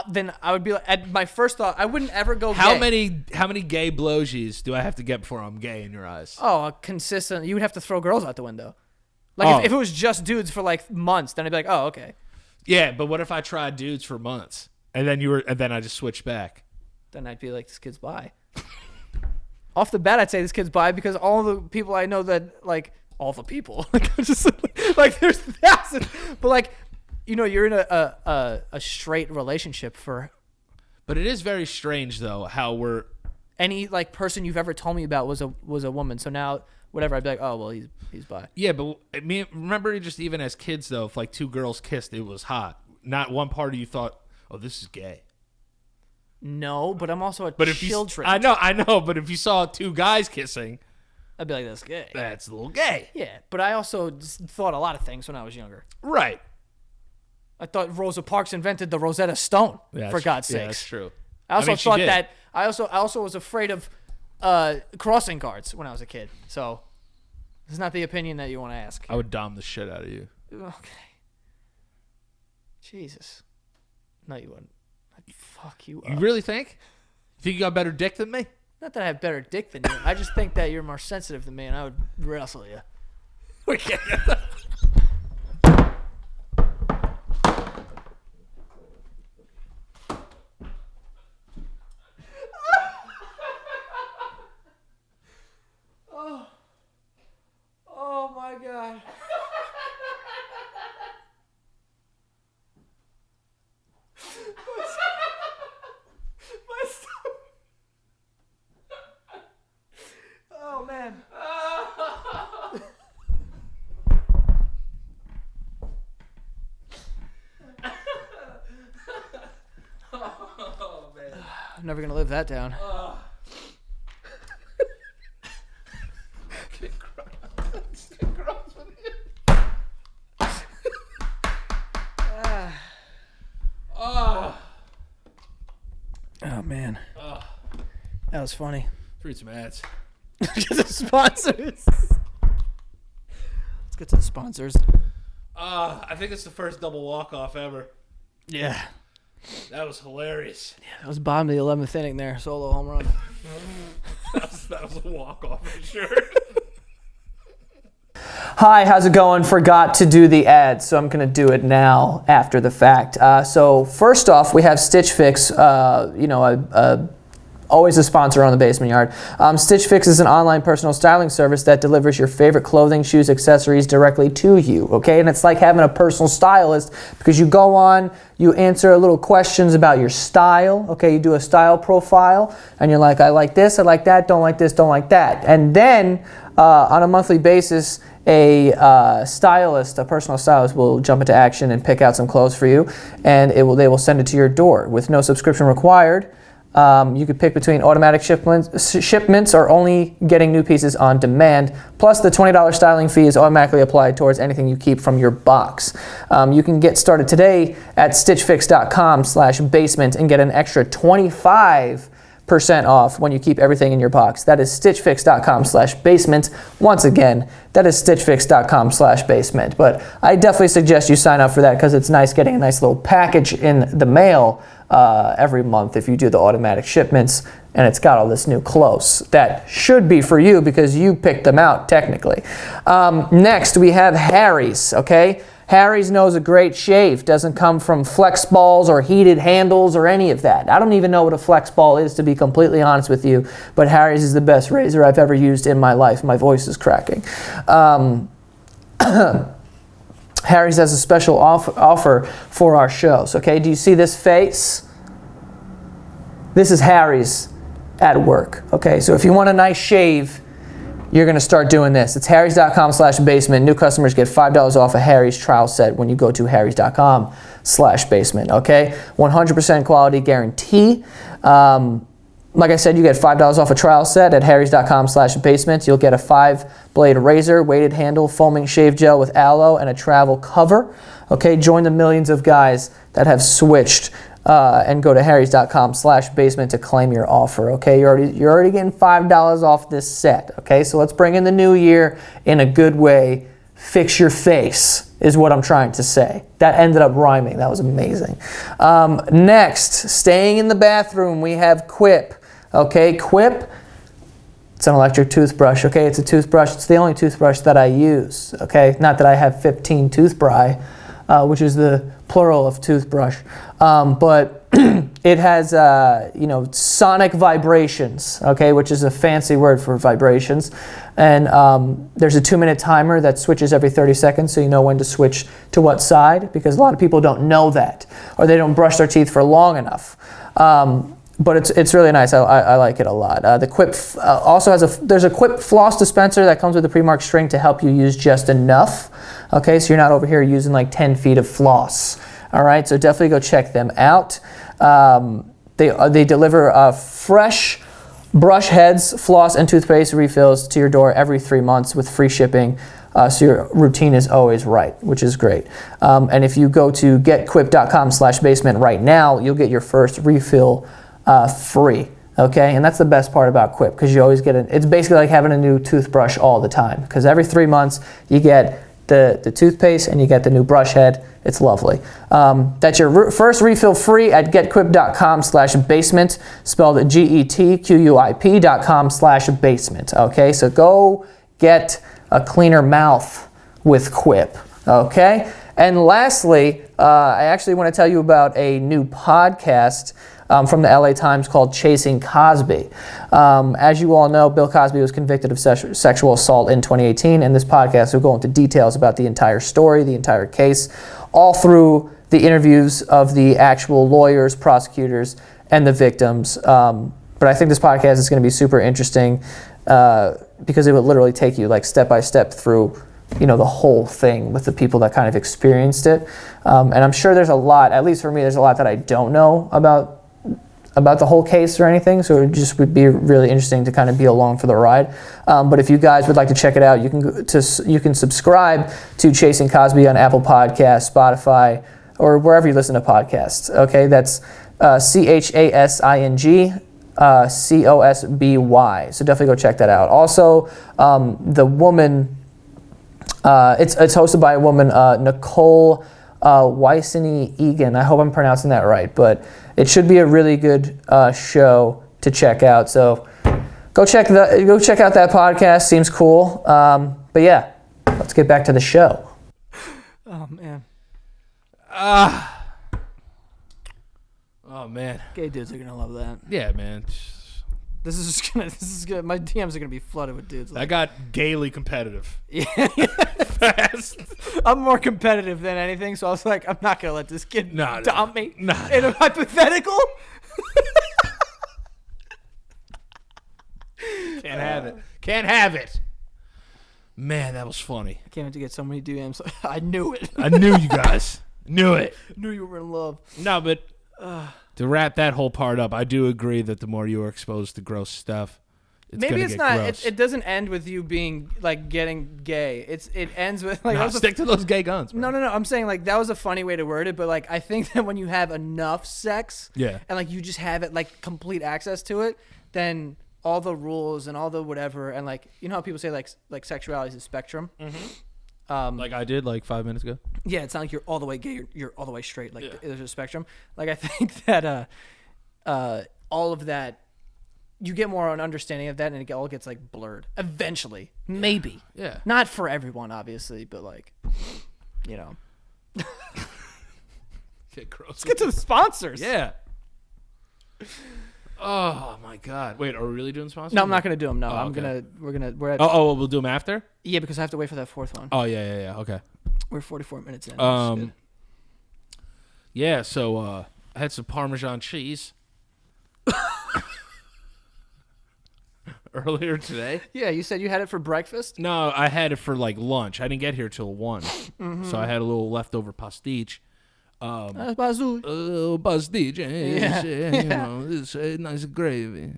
then I would be like, at my first thought, I wouldn't ever go How gay. How many gay blowsies do I have to get before I'm gay in your eyes? Oh, a consistent. You would have to throw girls out the window. Like if it was just dudes for like months, then I'd be like, oh, okay. Yeah, but what if I tried dudes for months and then I just switched back? Then I'd be like, this kid's bi. Off the bat, I'd say this kid's bi because all the people I know that like all the people like I'm just like there's thousands, but like you're in a straight relationship for. But it is very strange though how we're any like person you've ever told me about was a woman. So now whatever I'd be like, oh well, he's bi. Yeah, but I mean, remember just even as kids though, if like two girls kissed, it was hot. Not one party you thought, oh, this is gay. No, but I'm also But if children. I know, but if you saw two guys kissing, I'd be like, that's gay. that's a little gay. Yeah, but I also just thought a lot of things when I was younger. Right. I thought Rosa Parks invented the Rosetta Stone. Yeah, for God's yeah, sakes. that's true. I also mean, she thought did. that I also was afraid of crossing guards when I was a kid. So this is not the opinion that you want to ask. I would dom the shit out of you. Okay. Jesus. No, you wouldn't. I'd fuck you up. You really think? You think you got better dick than me? Not that I have better dick than you. I just think that you're more sensitive than me, and I would wrestle you. Okay. Oh my God. My stomach. Oh man. Oh man. I'm never gonna live that down. Oh man. That was funny. Read some ads. Get the sponsors. Let's get to the sponsors. I think it's the first double walk-off ever. Yeah. That was hilarious. That was bottom of the 11th inning there. Solo home run. That was a walk-off for sure. Hi, how's it going? Forgot to do the ads, so I'm going to do it now after the fact. So first off, we have Stitch Fix, always a sponsor on the Basement Yard. Stitch Fix is an online personal styling service that delivers your favorite clothing, shoes, accessories directly to you, okay? And it's like having a personal stylist because you go on, you answer a little questions about your style, okay? You do a style profile, and you're like, I like this, I like that, don't like this, don't like that. And then on a monthly basis, a personal stylist will jump into action and pick out some clothes for you, and they will send it to your door with no subscription required. You could pick between automatic shipments or only getting new pieces on demand. Plus, the $20 styling fee is automatically applied towards anything you keep from your box. You can get started today at stitchfix.com/basement and get an extra 25% off when you keep everything in your box. That is stitchfix.com/basement. Once again, that is stitchfix.com/basement. But I definitely suggest you sign up for that because it's nice getting a nice little package in the mail every month if you do the automatic shipments, and it's got all this new clothes that should be for you because you picked them out technically. Next, we have Harry's, okay? Harry's knows a great shave. Doesn't come from flex balls or heated handles or any of that. I don't even know what a flex ball is, to be completely honest with you, but Harry's is the best razor I've ever used in my life. My voice is cracking. Harry's has a special offer for our shows, okay? Do you see this face? This is Harry's at work, okay? So if you want a nice shave, you're going to start doing this. It's harrys.com/basement. New customers get $5 off a Harry's trial set when you go to harrys.com/basement, okay? 100% quality guarantee. Like I said, you get $5 off a trial set at harrys.com/basement. You'll get a 5-blade razor, weighted handle, foaming shave gel with aloe, and a travel cover. Okay, join the millions of guys that have switched and go to harrys.com/basement to claim your offer. Okay, you're already getting $5 off this set. Okay, so let's bring in the new year in a good way. Fix your face is what I'm trying to say. That ended up rhyming. That was amazing. Next, staying in the bathroom, we have Quip. Okay, Quip, it's an electric toothbrush. Okay, it's a toothbrush. It's the only toothbrush that I use. Okay, not that I have 15 toothbrush, which is the plural of toothbrush, but it has sonic vibrations. Okay, which is a fancy word for vibrations, and there's a 2-minute timer that switches every 30 seconds, so you know when to switch to what side, because a lot of people don't know that, or they don't brush their teeth for long enough. But it's really nice. I like it a lot. The Quip also has there's a Quip floss dispenser that comes with a pre-marked string to help you use just enough. Okay, so you're not over here using like 10 feet of floss. All right, so definitely go check them out. They deliver fresh brush heads, floss, and toothpaste refills to your door every 3 months with free shipping. So your routine is always right, which is great. And if you go to getquip.com/basement right now, you'll get your first refill free. Okay, and that's the best part about Quip, because you always get it's basically like having a new toothbrush all the time, because every 3 months you get the toothpaste and you get the new brush head. It's lovely. That's your first refill free at getquip.com/basement, spelled GETQUIP.com/basement. Okay, so go get a cleaner mouth with Quip. Okay, and lastly, I actually want to tell you about a new podcast from the LA Times called Chasing Cosby. As you all know, Bill Cosby was convicted of sexual assault in 2018, and this podcast will go into details about the entire story, the entire case, all through the interviews of the actual lawyers, prosecutors, and the victims. But I think this podcast is going to be super interesting because it will literally take you like step by step through the whole thing with the people that kind of experienced it. And I'm sure there's a lot, at least for me, there's a lot that I don't know about the whole case or anything, so it just would be really interesting to kind of be along for the ride. But if you guys would like to check it out, you can subscribe to Chasing Cosby on Apple Podcasts, Spotify, or wherever you listen to podcasts. Okay, that's CHASING COSBY. So definitely go check that out. Also, the woman, it's hosted by a woman, Nicole Weisseny Egan. I hope I'm pronouncing that right, but it should be a really good show to check out. So go check out that podcast. Seems cool. But yeah, let's get back to the show. Oh man. Oh man. Gay dudes are gonna love that. Yeah, man. This is gonna. My DMs are gonna be flooded with dudes. I got gaily competitive. Yeah. Fast. I'm more competitive than anything, so I was like, I'm not gonna let this kid dump me in a hypothetical. Can't have it. Can't have it. Man, that was funny. I can't wait to get so many DMs. I knew it. I knew you guys. Knew it. Knew you were in love. No, but to wrap that whole part up, I do agree that the more you are exposed to gross stuff, maybe it's not. It doesn't end with you being like getting gay. It ends with like stick to those gay guns. Bro. No. I'm saying like that was a funny way to word it, but like I think that when you have enough sex, and like you just have it like complete access to it, then all the rules and all the whatever, and like how people say like sexuality is a spectrum. Mm-hmm. Like I did like 5 minutes ago. Yeah, it's not like you're all the way gay. You're all the way straight. Like there's a spectrum. Like I think that all of that. You get more of an understanding of that, and it all gets like blurred eventually. Maybe. Yeah. Not for everyone, obviously, but like, Get gross. Let's get to the sponsors. Yeah. Oh my God! Wait, are we really doing sponsors? No, I'm not gonna do them. No, Oh, okay. we're at. We'll do them after. Yeah, because I have to wait for that fourth one. Oh yeah. Okay. We're 44 minutes in. Yeah. So I had some Parmesan cheese earlier today. Yeah, you said you had it for breakfast. No, I had it for like lunch. I didn't get here till 1, so I had a little leftover pastiche. Bazoo. Pastiche, Yeah. you know, it's a nice gravy.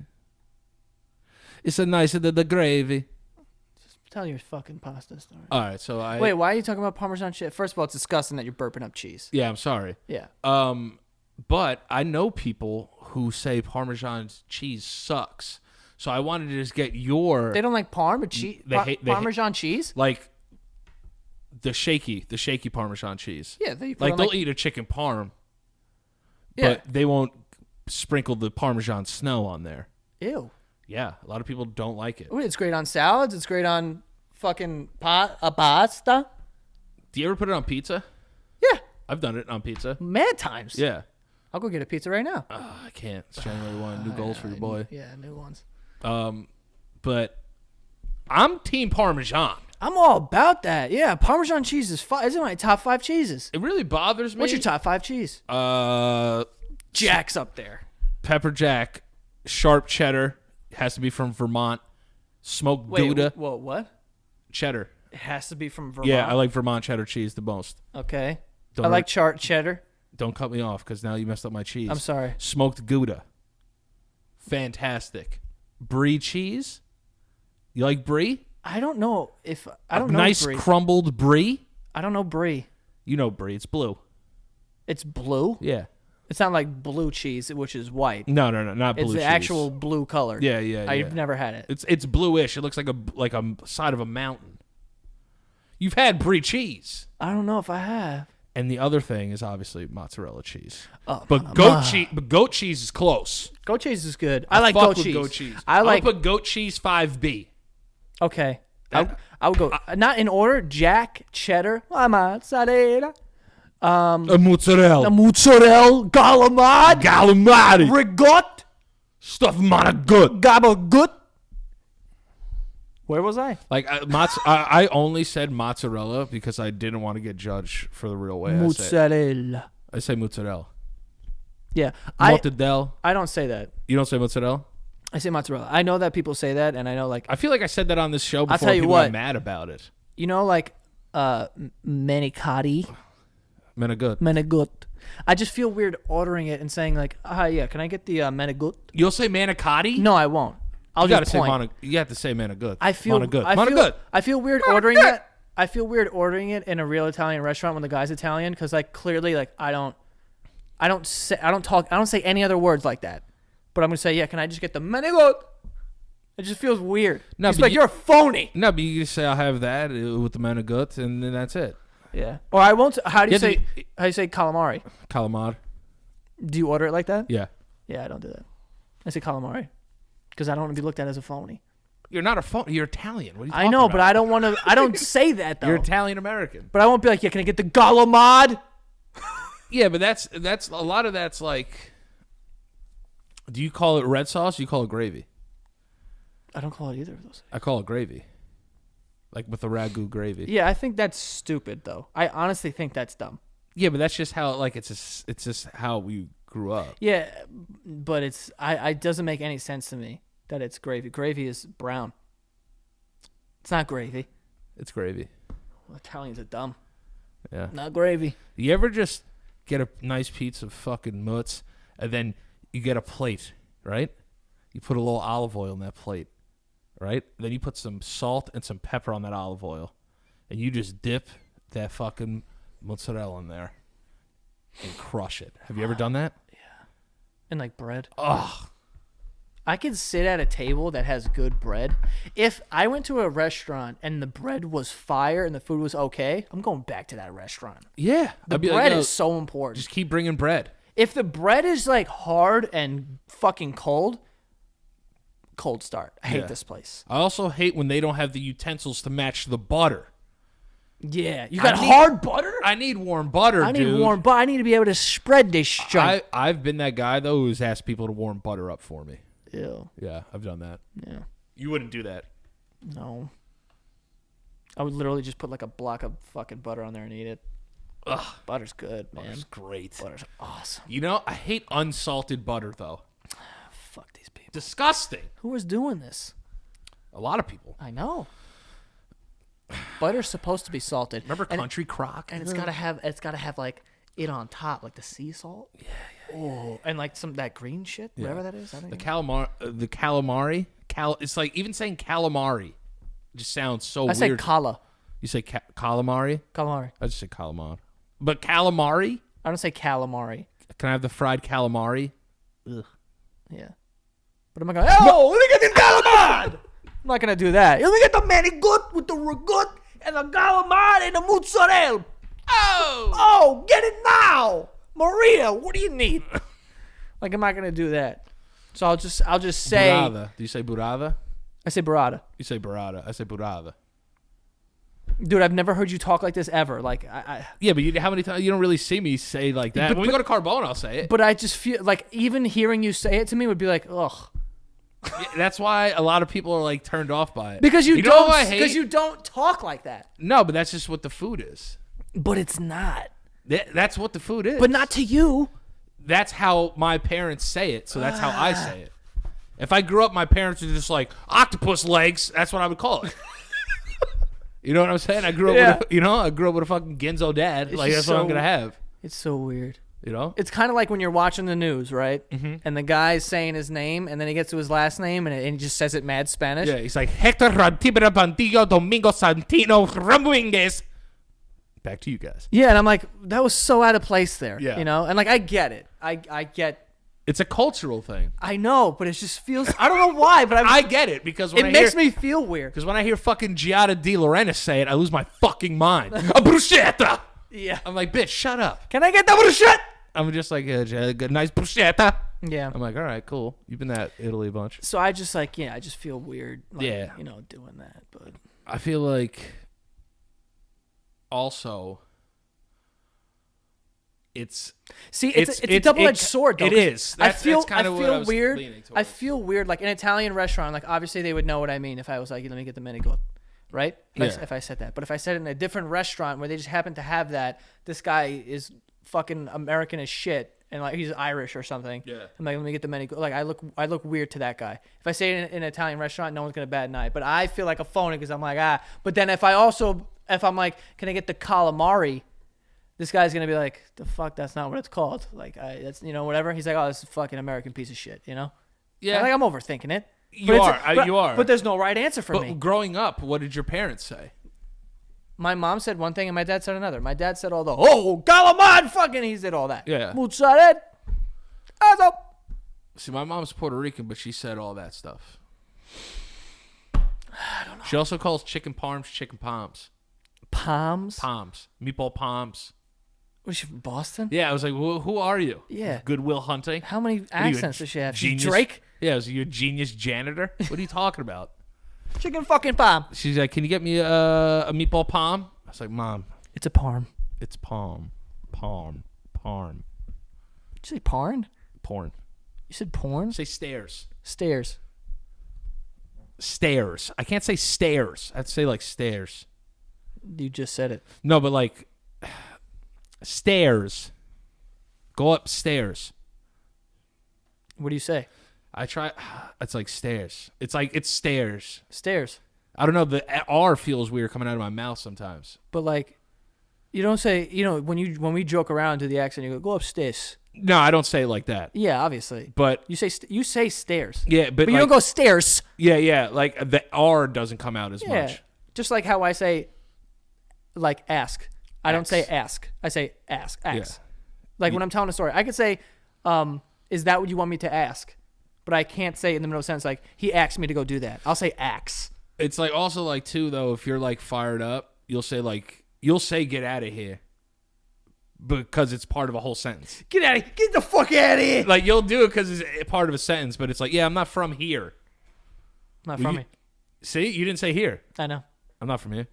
It's a nice the gravy. Tell your fucking pasta story. All right, so Wait, why are you talking about Parmesan shit? First of all, it's disgusting that you're burping up cheese. Yeah, I'm sorry. Yeah. But I know people who say Parmesan cheese sucks. So I wanted to just get your They don't like Parm cheese. Parmesan cheese. like the shaky Parmesan cheese. Yeah, they put Like on, they'll eat a chicken parm, Yeah. but they won't sprinkle the Parmesan snow on there. Ew. Yeah, a lot of people don't like it. Ooh, it's great on salads. It's great on fucking pasta. Do you ever put it on pizza? Yeah, I've done it on pizza. mad times. Yeah. I'll go get a pizza right now. I can't. It's January 1. New goals for your boy. Yeah, new ones. But I'm team Parmesan. I'm all about that. Yeah, Parmesan cheese is isn't my top 5 cheeses. It really bothers me. What's your top 5 cheese? Jack's up there. Pepper jack, sharp cheddar, has to be from Vermont. Smoked Gouda, Whoa, what? cheddar. It has to be from Vermont. Yeah, I like Vermont cheddar cheese the most. Okay. Don't I like cheddar. Don't cut me off because now you messed up my cheese. I'm sorry. Smoked Gouda. Fantastic. Brie cheese. You like brie? I don't know if I don't know nice brie. crumbled brie. I don't know brie. You know brie. It's blue. It's blue. Yeah. It's not like blue cheese, which is white. No, not blue It's cheese. the actual blue color. Yeah. I've never had it. It's bluish. It looks like a side of a mountain. You've had brie cheese. I don't know if I have. And the other thing is obviously mozzarella cheese. Oh, But goat cheese is close. Goat cheese is good. I like fuck goat with cheese. Goat cheese. I like. I'll put goat cheese 5B. Okay. I would go not in order. Jack, cheddar, mozzarella, Mozzarella. mozzarella, galamad, rigot, Stuff good. gabagout. Where was I? Like I only said mozzarella because I didn't want to get judged for the real way Mozzarella. I say mozzarella. Yeah, Mortadella. I don't say that. You don't say mozzarella? I say mozzarella. I know that people say that, and I know like I feel like I said that on this show before. tell you people what. got mad about it. you know like manicotti, Menegut. I just feel weird ordering it and saying like, yeah, can I get the menegut? You'll say manicotti? No, I won't. I'll You gotta just say point. you have to say Menegut. I feel Monagut. I feel weird ordering it. I feel weird ordering it in a real Italian restaurant when the guy's Italian because like clearly like I don't say any other words like that. But I'm gonna say, yeah, can I just get the menegut? It just feels weird. No, He's but like, you're a phony. No, but you just say I'll have that with the Menegut, and then that's it. Yeah. Or I won't. How do you Yeah, say? How do you say calamari? Calamar. Do you order it like that? Yeah. Yeah, I don't do that. I say calamari because I don't want to be looked at as a phony. You're not a phone. You're Italian. What are you I talking know, about? but I don't want to. I don't say that though. You're Italian American. But I won't be like, yeah, can I get the galamad? Yeah, but that's a lot of that's like. Do you call it red sauce? Or you call it gravy? I don't call it either of those. I call it gravy. Like with the ragu gravy. Yeah, I think that's stupid though. I honestly think that's dumb. Yeah, but that's just how it's just how we grew up. Yeah, but it doesn't make any sense to me that it's gravy. Gravy is brown. It's not gravy. It's gravy. Well, Italians are dumb. Yeah. Not gravy. You ever just get a nice piece of fucking mutts and then you get a plate, right? You put a little olive oil in that plate, right? Then you put some salt and some pepper on that olive oil, and you just dip that fucking mozzarella in there and crush it. Have you ever done that? And like bread. Ugh. I could sit at a table that has good bread. If I went to a restaurant and the bread was fire and the food was okay, I'm going back to that restaurant. Yeah. The I'd be bread like, is so important. just keep bringing bread. If the bread is like hard and fucking cold start. I hate Yeah. this place. I also hate when they don't have the utensils to match the butter. Yeah, you got hard butter. I need warm butter. I need dude. warm butter. I need to be able to spread this shit. I've been that guy though who's asked people to warm butter up for me. Ew. Yeah, I've done that. Yeah. You wouldn't do that. No. I would literally just put like a block of fucking butter on there and eat it. Ugh, butter's good, man. Butter's great. Butter's awesome. You know, I hate unsalted butter though. Fuck these people. Disgusting. Who was doing this? A lot of people. I know. Butter's supposed to be salted. Remember Country Crock? And it's gotta have like it on top, like the sea salt. Yeah. Oh, and like that green shit, whatever that is. I don't The even calamari. It's like even saying calamari just sounds so weird. I say cala. You say calamari? Calamari. I just say calamari. But calamari? I don't say calamari. Can I have the fried calamari? Ugh. Yeah. But I'm not going, oh, let me get the calamari. I'm not going to do that. Let me get the manigot with the ragut and the calamari and the mozzarella. Oh, get it now. Maria, what do you need? Like, I'm not going to do that. So I'll just say. Burrata. Do you say burrata? I say burrata. You say burrata. I say burrata. Dude, I've never heard you talk like this ever. Like, Yeah, but how many times you don't really see me say like that? When we go to Carbone, I'll say it. But I just feel like even hearing you say it to me would be like, ugh. Yeah, that's why a lot of people are like turned off by it. Because you know don't. what I hate? Because you don't talk like that. No, but that's just what the food is. But it's not. That's what the food is. But not to you. That's how my parents say it, so that's how I say it. If I grew up, my parents were just like octopus legs. That's what I would call it. You know what I'm saying? I grew up with a fucking Ginzo dad. It's like that's what I'm gonna have. It's so weird. You know? It's kind of like when you're watching the news, right? Mm-hmm. And the guy's saying his name, and then he gets to his last name, and he just says it mad Spanish. Yeah, he's like Hector Rantibera Bantillo Domingo Santino Ramuinguez. Back to you guys. Yeah, and I'm like, that was so out of place there. Yeah. You know? And like, I get it. I get. It's a cultural thing. I know, but it just feels. I don't know why, but I get it because when it makes me feel weird. Because when I hear fucking Giada De Laurentiis say it, I lose my fucking mind. A bruschetta. Yeah. I'm like, bitch, shut up. Can I get that bruschetta? I'm just like, a nice bruschetta. Yeah. I'm like, all right, cool. You've been at Italy a bunch. So I just like, I just feel weird. Like, Yeah. Doing that. But I feel like also it's a double-edged sword though. It is. I feel was weird. leaning towards. I feel weird like an Italian restaurant, like obviously they would know what I mean if I was like, let me get the manigot. Right? If I said that. But if I said it in a different restaurant where they just happen to have that, this guy is fucking American as shit and like he's Irish or something. Yeah. I'm like, let me get the manigot. Like I look weird to that guy. If I say it in an Italian restaurant, no one's gonna bat an eye. But I feel like a phony because I'm like, But then if I'm like, can I get the calamari? This guy's gonna be like, the fuck, that's not what it's called. Like, that's whatever. He's like, oh, this is a fucking American piece of shit, Yeah. Like I'm overthinking it. You are. But there's no right answer for me. Growing up, what did your parents say? My mom said one thing and my dad said another. My dad said all the calamari, fucking. He said all that. Yeah. Mozzarella. See, my mom's Puerto Rican, but she said all that stuff. I don't know. She also calls chicken parms chicken palms. Palms? Palms. Meatball palms. Was she from Boston? Yeah, I was like, who are you? Yeah. Goodwill Hunting? How many accents does she have? She's Genius? Drake? Yeah, was you a genius janitor? What are you talking about? Chicken fucking palm. She's like, can you get me a meatball palm? I was like, Mom. It's a parm. It's palm. Palm. Parm. Did you say parn? Porn. You said porn? Say stairs. Stairs. Stairs. I can't say stairs. I'd say like stairs. You just said it. No, but like stairs. Go upstairs. What do you say? I try. It's like stairs. It's stairs. Stairs. I don't know. The R feels weird coming out of my mouth sometimes. But like, you don't say. When we joke around to the accent, you go upstairs. No, I don't say it like that. Yeah, obviously. But you say stairs. Yeah, but you don't go stairs. Yeah. Like the R doesn't come out as much. Just like how I say, like ask. I don't say ask. I say ask. Ask. Yeah. Like when I'm telling a story, I could say, "Is that what you want me to ask?" But I can't say it in the middle of a sentence like, he asked me to go do that. I'll say axe. It's like also like too though, if you're like fired up, you'll say get out of here. Because it's part of a whole sentence. Get the fuck out of here. Like you'll do it because it's part of a sentence, but it's like, yeah, I'm not from here. Not from me. See, you didn't say here. I know. I'm not from here.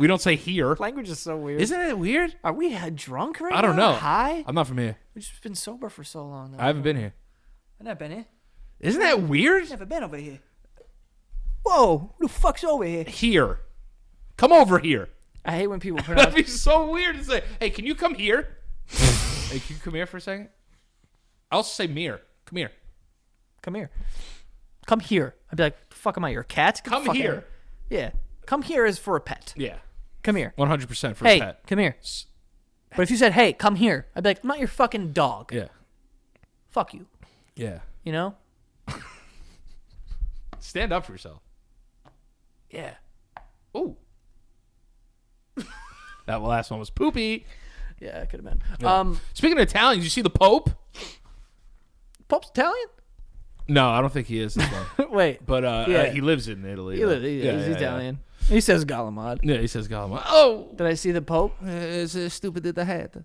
We don't say here. Language is so weird. Isn't it weird? Are we drunk right now? I don't know. High? I'm not from here. We've just been sober for so long. I haven't been here. I've never been here. Isn't that weird? Never been over here. Whoa, who the fuck's over here? Here. Come over here. I hate when people That'd pronounce. be so weird to say, hey, can you come here? Hey, can you come here for a second? I'll also say mirror. Come here. Come here. Come here. I'd be like, the fuck am I, your cat? Get the Come fuck here. out. Yeah. Come here is for a pet. Yeah. Come here. 100% for Hey, a pet. come here. But if you said, hey, come here, I'd be like, I'm not your fucking dog. Yeah. Fuck you. Yeah. You know? Stand up for yourself. Yeah. Ooh. That last one was poopy. Yeah, it could have been. Yeah. Speaking of Italian, did you see the Pope? Pope's Italian? No, I don't think he is this one. Wait. But Yeah. he lives in Italy. He's Italian. He says Galamad. Yeah, he says Galamad. Oh! Did I see the Pope? It's stupid in the head.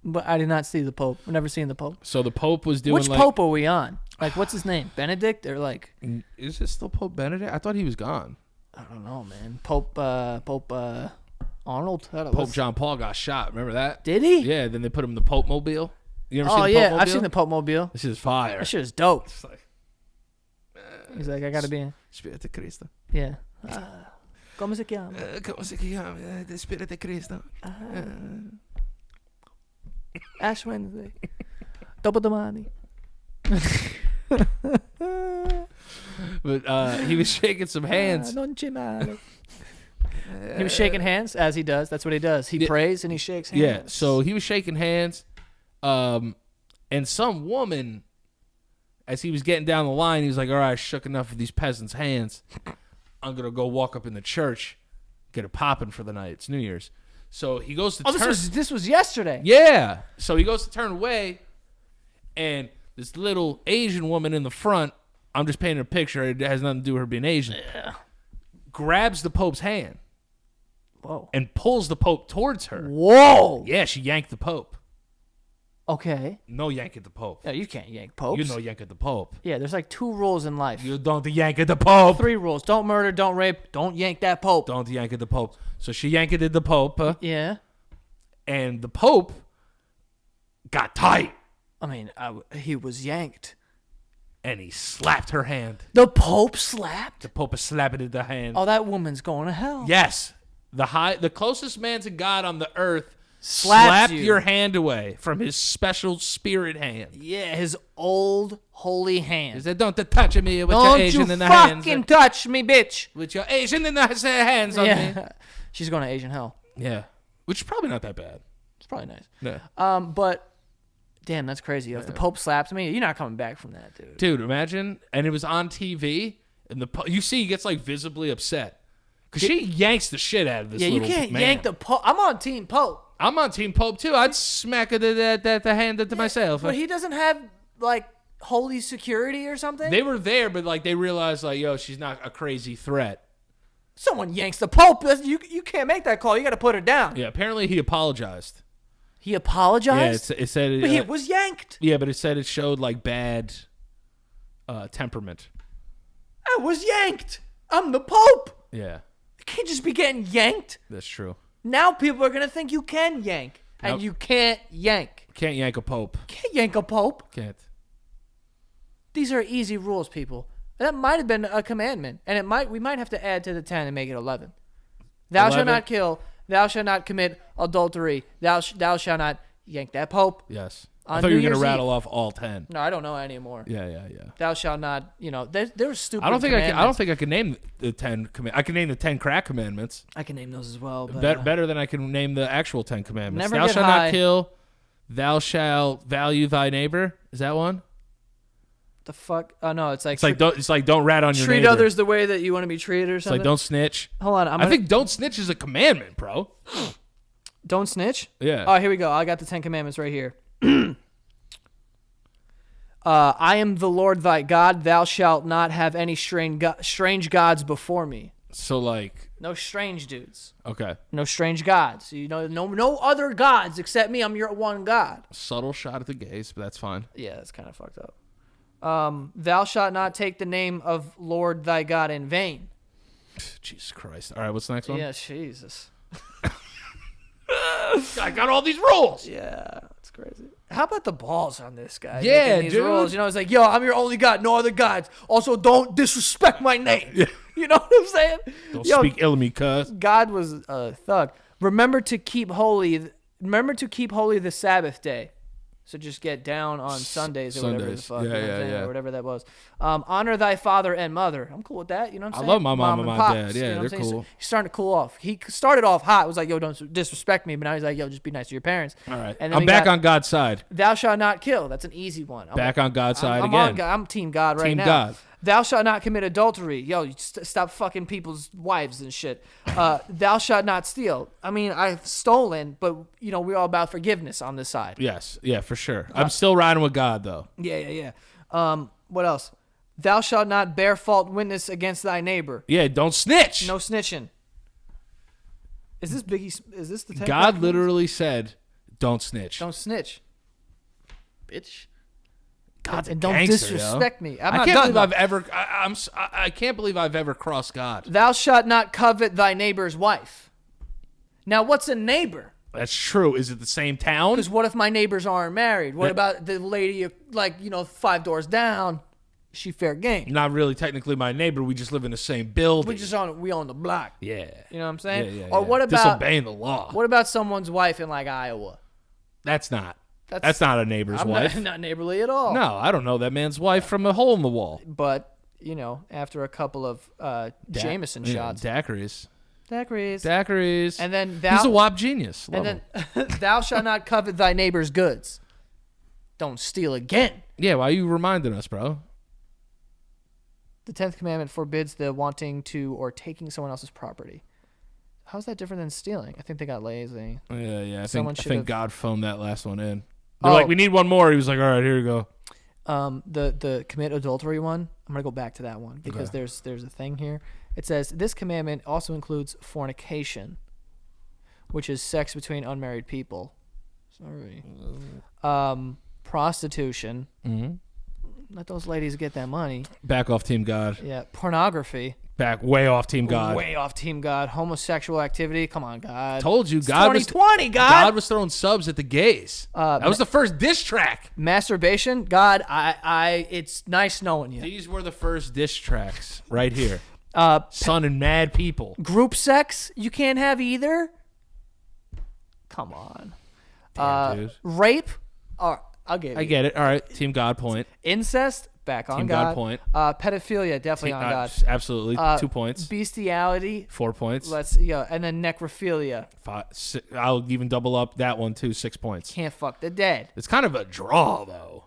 But I did not see the Pope. I've never seen the Pope. So the Pope was doing Which Pope are we on? Like, what's his name? Benedict or like? Is it still Pope Benedict? I thought he was gone. I don't know, man. Pope Arnold. Pope John Paul got shot. Remember that? Did he? Yeah. Then they put him in the Pope Mobile. You ever Oh seen the yeah, Pope I've seen the Pope Mobile. This is fire. That shit is dope. It's like, He's like, I gotta be in. Spirito Cristo. Yeah. Come si chiama? Come si chiama? The Spirito Cristo. Ash Wednesday. Dopodomani. But he was shaking some hands. Non c'è male. He was shaking hands, as he does. That's what he does. He prays and he shakes hands. Yeah, so he was shaking hands. And some woman, as he was getting down the line, he was like, all right, I shook enough of these peasants' hands. I'm going to go walk up in the church, get it popping for the night. It's New Year's. So he goes to turn. This was yesterday. Yeah. So he goes to turn away, and this little Asian woman in the front, I'm just painting a picture. It has nothing to do with her being Asian. Yeah. Grabs the Pope's hand. Whoa. And pulls the Pope towards her. Whoa. Yeah, she yanked the Pope. Okay. No yank at the Pope. No, you can't yank popes. You know yank at the Pope. Yeah, there's like 2 rules in life. You don't yank at the Pope. 3 rules. Don't murder, don't rape, don't yank that Pope. Don't yank at the Pope. So she yanked at the Pope. Yeah. And the Pope got tight. I mean, he was yanked. And he slapped her hand. The Pope slapped? The Pope slapped at the hand. Oh, that woman's going to hell. Yes. The closest man to God on the earth Slapped you. your hand away from his special spirit hand. Yeah, his old holy hand. He said, don't touch me with Don't your Asian you in the hands. fucking touch me, bitch. With your Asian in the hands on me. Yeah. She's going to Asian hell. Yeah. Which is probably not that bad. It's probably nice. Yeah. But damn, that's crazy. If the Pope slaps me, you're not coming back from that, dude. Dude, imagine. And it was on TV, and you see he gets like visibly upset. Because she yanks the shit out of this little man. Yeah, you can't yank the Pope. I'm on Team Pope. I'm on Team Pope, too. I'd smack the hand into myself. But he doesn't have, like, holy security or something? They were there, but, like, they realized, like, yo, she's not a crazy threat. Someone yanks the Pope. You can't make that call. You got to put her down. Yeah, apparently he apologized. He apologized? Yeah, it said... But he was yanked. Yeah, but it said it showed, like, bad temperament. I was yanked. I'm the Pope. Yeah. You can't just be getting yanked. That's true. Now people are going to think you can yank. And Nope. you can't yank. Can't yank a Pope. Can't yank a Pope. Can't. These are easy rules, people. That might have been a commandment. And we might have to add to the 10 and make it 11. Thou shalt 11? not kill. Thou shalt not commit adultery. Thou shalt not yank that Pope. Yes. On I thought you were New going to Year's rattle off all 10. No, I don't know anymore. Yeah. Thou shalt not, there's stupid I don't think commandments. I can name the 10 I can name the 10 crack commandments. I can name those as well. But, Better than I can name the actual 10 commandments. Never Thou get shalt high. not kill. Thou shalt value thy neighbor. Is that one? the fuck? Oh, no, it's like... It's like don't rat on your treat neighbor. others the way that you want to be treated or It's something. like don't snitch. Hold on. I think don't snitch is a commandment, bro. Don't snitch? Yeah. Oh, here we go. I got the 10 commandments right here. I am the Lord thy God. Thou shalt not have any strange gods before me. So like... No strange dudes. Okay. No strange gods. No other gods except me. I'm your one God. Subtle shot at the gays, but that's fine. Yeah, that's kind of fucked up. Thou shalt not take the name of Lord thy God in vain. Jesus Christ. All right, what's the next one? Yeah, Jesus. I got all these rules. Yeah, it's crazy. How about the balls on this guy? Yeah, making these dude. rules? You know, it's like, yo, I'm your only god, no other gods. Also, don't disrespect my name. Yeah. You know what I'm saying? Don't speak ill of me, cuz. God was a thug. Remember to keep holy the Sabbath day. So just get down on Sundays or whatever the fuck. Yeah, you know what I'm yeah, saying, yeah. Or whatever that was. Honor thy father and mother. I'm cool with that. You know what I'm saying? I love my mom and and my pops, dad. you Yeah, know what I'm they're saying? cool. So he's starting to cool off. He started off hot. Was like, yo, don't disrespect me. But now he's like, yo, just be nice to your parents. All right. And then I'm back on God's side. Thou shalt not kill. That's an easy one. Back on God's side I'm again. I'm team God right Team now. God. Thou shalt not commit adultery. Yo, stop fucking people's wives and shit. Thou shalt not steal. I mean, I've stolen, but, you know, we're all about forgiveness on this side. Yes. Yeah, for sure. I'm still riding with God, though. Yeah. What else? Thou shalt not bear false witness against thy neighbor. Yeah, don't snitch. No snitching. Is this Biggie? Is this the 10 God commandments? literally said, don't snitch. Don't snitch, bitch. God's a And don't gangster, disrespect yo. me. I'm I not can't done, believe though. I've ever. I can't believe I've ever crossed God. Thou shalt not covet thy neighbor's wife. Now, what's a neighbor? That's true. Is it the same town? Because what if my neighbors aren't married? What Yeah. about the lady, like, you know, 5 doors down? Is she fair game? Not really technically my neighbor. We just live in the same building. We own the block. Yeah. You know what I'm saying? Yeah. Or what about disobeying the law? what about someone's wife in like Iowa? That's not a neighbor's I'm wife. not neighborly at all. No, I don't know that man's wife from a hole in the wall. But, you know, after a couple of Jameson shots. Daiquiris. Daiquiris. And then He's a WAP genius. Love and him. then thou shalt not covet thy neighbor's goods. Don't steal again. Yeah, why are you reminding us, bro? The 10th commandment forbids the wanting to or taking someone else's property. How's that different than stealing? I think they got lazy. Yeah. I Someone think should've- God phoned that last one in. They're like, we need one more. He was like, all right, here you go. The commit adultery one, I'm gonna go back to that one because Okay. there's a thing here. It says this commandment also includes fornication, which is sex between unmarried people. Sorry. Prostitution. Mm-hmm. Let those ladies get that money. Back off Team God. Yeah. Pornography. Back way off Team God. Way off Team God. Homosexual activity. Come on, God. Told you, It's God was 2020, God. God was throwing subs at the gays. Uh, that was the first diss track. Masturbation. God, it's nice knowing you. These were the first diss tracks right here. Uh, Son and mad people. Group sex. You can't have either. Come on. Damn, dude. Rape. I'll give you. I get it. All right, Team God point. Incest. Back on Team God. God point. Pedophilia. Definitely on God. Absolutely. 2 points. Bestiality. 4 points. And then necrophilia. I'll even double up that one too. 6 points. Can't fuck the dead. It's kind of a draw, though.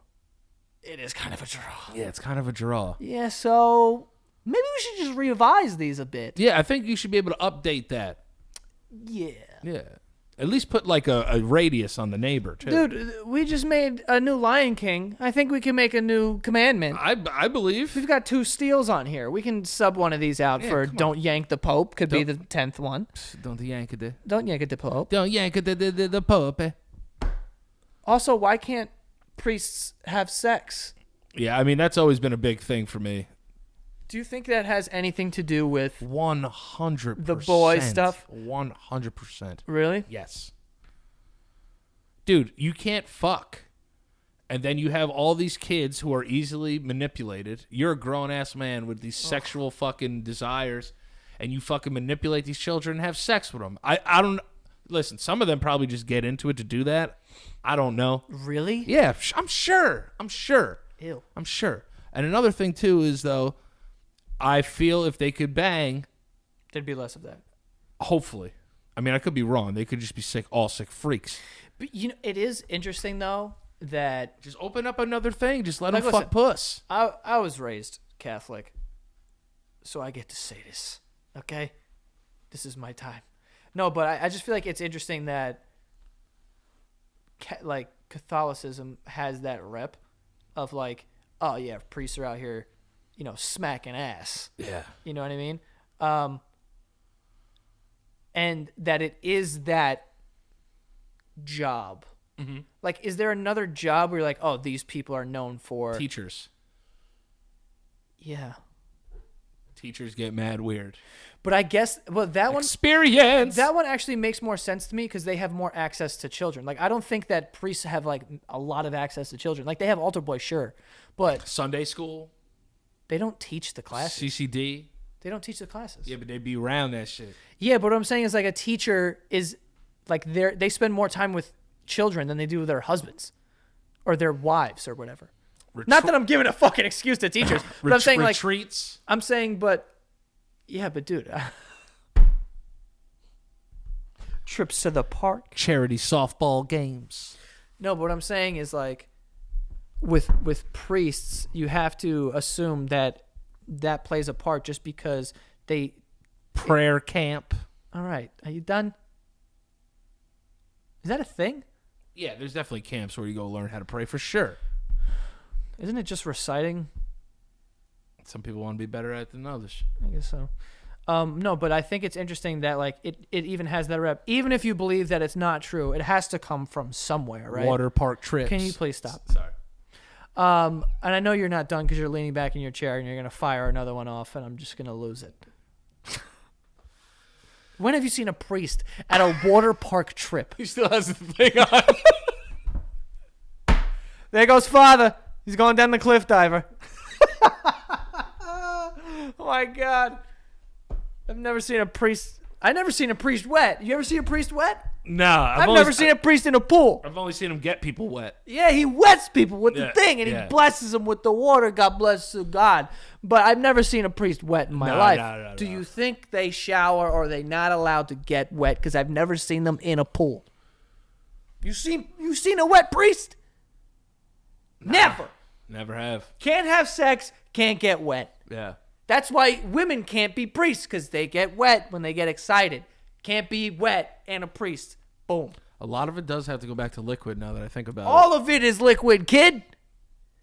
It is kind of a draw. Yeah, it's kind of a draw. Yeah, so maybe we should just revise these a bit. Yeah, I think you should be able to update that. Yeah. Yeah. At least put like a radius on the neighbor, too. Dude, we just made a new Lion King. I think we can make a new commandment. I believe. We've got 2 steals on here. We can sub one of these out Yeah, for come on. Don't Yank the Pope. Could be the 10th one. Don't yank it. Don't yank it the Pope. Don't yank it the Pope. Also, why can't priests have sex? Yeah, I mean, that's always been a big thing for me. Do you think that has anything to do with 100%. the boy stuff? 100%. Really? Yes. Dude, you can't fuck. And then you have all these kids who are easily manipulated. You're a grown-ass man with these sexual fucking desires, and you fucking manipulate these children and have sex with them. I don't... Listen, some of them probably just get into it to do that. I don't know. Really? Yeah, I'm sure. Ew. I'm sure. And another thing, too, is, though, I feel if they could bang... There'd be less of that. Hopefully. I mean, I could be wrong. They could just be all sick freaks. But, you know, it is interesting, though, that Just open up another thing. Just let Like, them listen, fuck puss. I was raised Catholic, so I get to say this, okay? This is my time. No, but I just feel like it's interesting that, Catholicism has that rep of, like, oh, yeah, priests are out here, you know, smacking ass. Yeah. You know what I mean? And that it is that job. Mm-hmm. Like, is there another job where you're like, oh, these people are known for... Teachers. Yeah. Teachers get mad weird. But I guess that one actually makes more sense to me because they have more access to children. Like I don't think that priests have like a lot of access to children. Like they have altar boys, sure, but Sunday school, they don't teach the classes. CCD. They don't teach the classes. Yeah, but they be around that shit. Yeah, but what I'm saying is like a teacher is like they spend more time with children than they do with their husbands or their wives or whatever. Not that I'm giving a fucking excuse to teachers, but I'm saying like retreats. I'm saying, but yeah, but dude, trips to the park, Charity softball games. No, but what I'm saying is like with priests, you have to assume that plays a part just because they prayer camp. All right, are you done? Is that a thing? Yeah, there's definitely camps where you go learn how to pray for sure. Isn't it just reciting? Some people want to be better at it than others. I guess so. No, but I think it's interesting that like it even has that rep. Even if you believe that it's not true, it has to come from somewhere, right? Water park trips. Can you please stop? Sorry. And I know you're not done because you're leaning back in your chair and you're gonna fire another one off, and I'm just gonna lose it. When have you seen a priest at a water park trip? He still has the thing on. There goes Father. He's going down the cliff diver. Oh my God. I've never seen a priest. I've never seen a priest wet. You ever see a priest wet? No. I've never seen a priest in a pool. I've only seen him get people wet. Yeah, he wets people with the thing, and he blesses them with the water. God bless God. But I've never seen a priest wet in my life. No. Do you think they shower or are they not allowed to get wet? Because I've never seen them in a pool. You seen a wet priest? Never. Never have. Can't have sex, can't get wet. Yeah. That's why women can't be priests, because they get wet when they get excited. Can't be wet and a priest. Boom. A lot of it does have to go back to liquid now that I think about it. All of it is liquid, kid.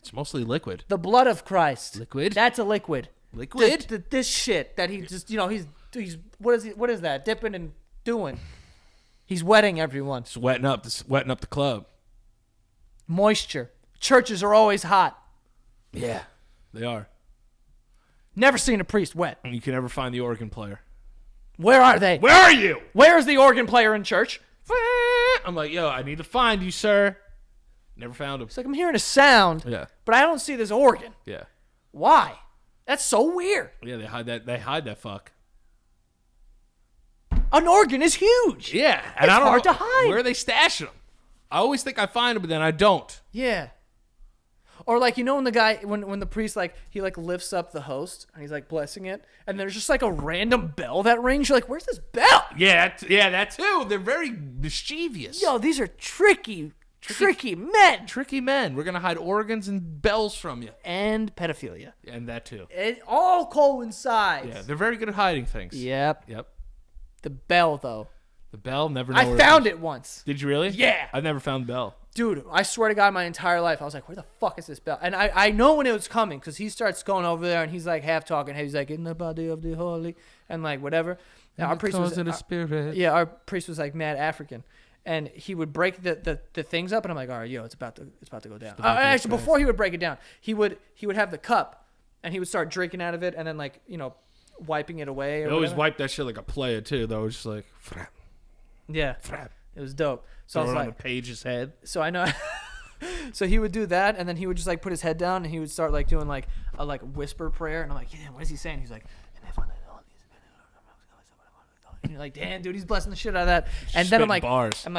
It's mostly liquid. The blood of Christ. Liquid? That's a liquid. Liquid? This shit that he just, he's what is that? Dipping and doing. He's wetting everyone. It's wetting up the club. Moisture. Churches are always hot. Yeah, they are. Never seen a priest wet. And you can never find the organ player. Where are they? Where are you? Where is the organ player in church? I'm like, yo, I need to find you, sir. Never found him. It's like I'm hearing a sound, but I don't see this organ. Yeah. Why? That's so weird. Yeah, they hide that fuck. An organ is huge. Yeah, and it's hard to hide. Where are they stashing them? I always think I find them, but then I don't. Yeah. Or like, when the guy, when the priest, like, he like lifts up the host and he's like blessing it, and there's just like a random bell that rings. You're like, where's this bell? Yeah, that too. They're very mischievous. Yo, these are tricky men. Tricky men. We're going to hide organs and bells from you. And pedophilia. And that too. It all coincides. Yeah, they're very good at hiding things. Yep. The bell, though. The bell, never know I found it once. Did you really? Yeah. I've never found the bell. Dude, I swear to God, my entire life, I was like, where the fuck is this bell? And I know when it was coming, because he starts going over there, and he's like half talking. He's like, in the body of the holy, and like whatever. And our priest was, our priest was like mad African. And he would break the things up, and I'm like, all right, yo, it's about to go down. Actually, before he would break it down, he would have the cup, and he would start drinking out of it, and then like, wiping it away. Or they always whatever. wipe that shit like a player too. Though it's just like, frap. Yeah, frap. It was dope. So I was on like, the page's head. So I know. So he would do that, and then he would just like put his head down, and he would start like doing like a whisper prayer, and I'm like, yeah, what is he saying? He's like, and you're like, damn, dude, he's blessing the shit out of that. And then I'm like,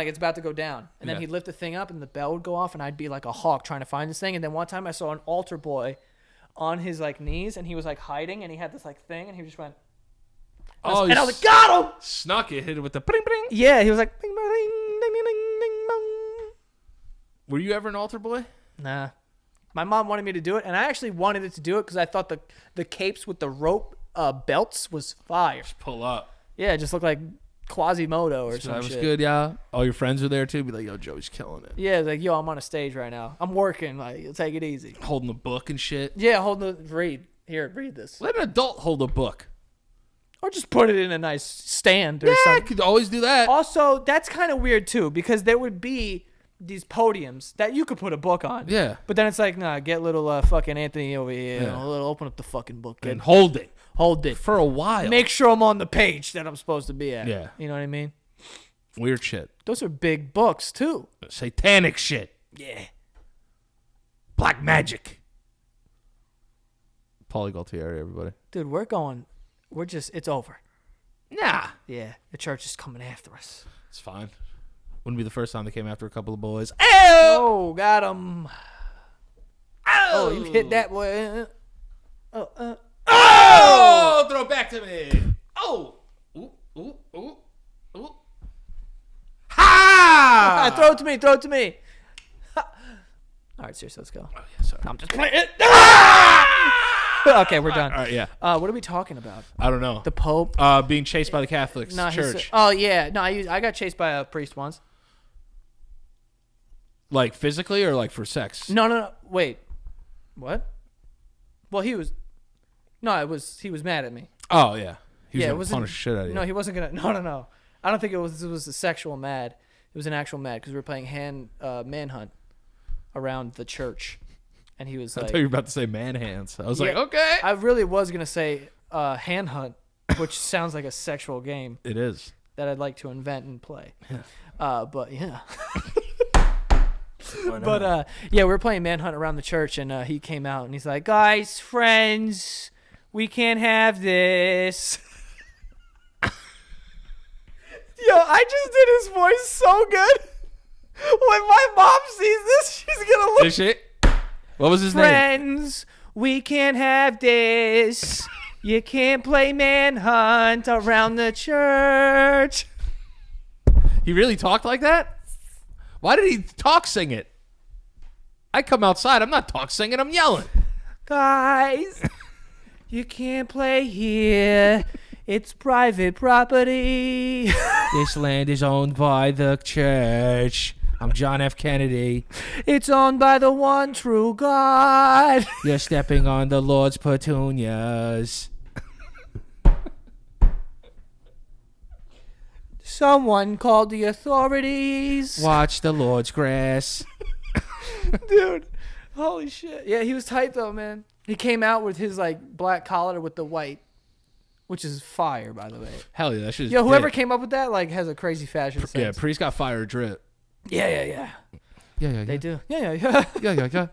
it's about to go down, and then he'd lift the thing up, and the bell would go off, and I'd be like a hawk trying to find this thing. And then one time I saw an altar boy on his like knees, and he was like hiding, and he had this like thing, and he just went. And I was like, got him! Snuck it, hit it with the bring bring. Yeah, he was like, bing, bing, ding, ding, ding, ding, bong. Were you ever an altar boy? Nah. My mom wanted me to do it, and I actually wanted it to do it because I thought the capes with the rope belts was fire. Just pull up. Yeah, it just looked like Quasimodo or something. That was good, yeah. All your friends were there too. Be like, yo, Joey's killing it. Yeah, like, yo, I'm on a stage right now. I'm working. Like, take it easy. Holding the book and shit. Yeah, read this. Let an adult hold a book. Or just put it in a nice stand or something. Yeah, I could always do that. Also, that's kind of weird too, because there would be these podiums that you could put a book on. Yeah. But then it's like, nah, get little fucking Anthony over here. Yeah. Open up the fucking book. And hold it. hold it. For a while. Make sure I'm on the page that I'm supposed to be at. Yeah. You know what I mean? Weird shit. Those are big books, too. Satanic shit. Yeah. Black magic. Paulie Gualtieri, everybody. Dude, it's over. Nah. Yeah, the church is coming after us. It's fine. Wouldn't be the first time they came after a couple of boys. Oh, got him. Oh, you hit that boy. Oh! Throw it back to me. Oh! Ooh, ooh, ooh, ooh. Ha! Throw it to me. All right, seriously, let's go. Oh, yeah, sorry. I'm just playing it. Okay, we're done. All right, yeah. What are we talking about? I don't know. The Pope? Being chased by the Catholics. No, church. Oh, yeah. No, I got chased by a priest once. Like physically or like for sex? No. Wait. What? Well, he was mad at me. Oh, yeah. He was Yeah, going to punish the shit out of you. No, he wasn't going to. No. I don't think it was a sexual mad. It was an actual mad because we were playing manhunt around the church. And he was I like, thought you were about to say man hands. I was like, Yeah. okay. I really was going to say hand hunt, which sounds like a sexual game It is. that I'd like to invent and play. But yeah. But yeah, we were playing manhunt around the church, and he came out and he's like, "Guys, friends, we can't have this." Yo, I just did his voice so good. When my mom sees this, she's gonna look. Is she? What was his name? Friends, we can't have this. You can't play manhunt around the church. He really talked like that? Why did he talk sing it? I come outside. I'm not talk singing. I'm yelling. Guys, you can't play here. It's private property. This land is owned by the church. I'm John F. Kennedy. It's owned by the one true God. You're stepping on the Lord's petunias. Someone called the authorities. Watch the Lord's grass. Dude, holy shit. Yeah, he was tight though, man. He came out with his like black collar with the white, which is fire, by the way. Hell yeah, that shit's Yo, whoever dick. came up with that like has a crazy fashion sense. Yeah, priest got fire drip. Yeah. Yeah. They do. Yeah. Yeah.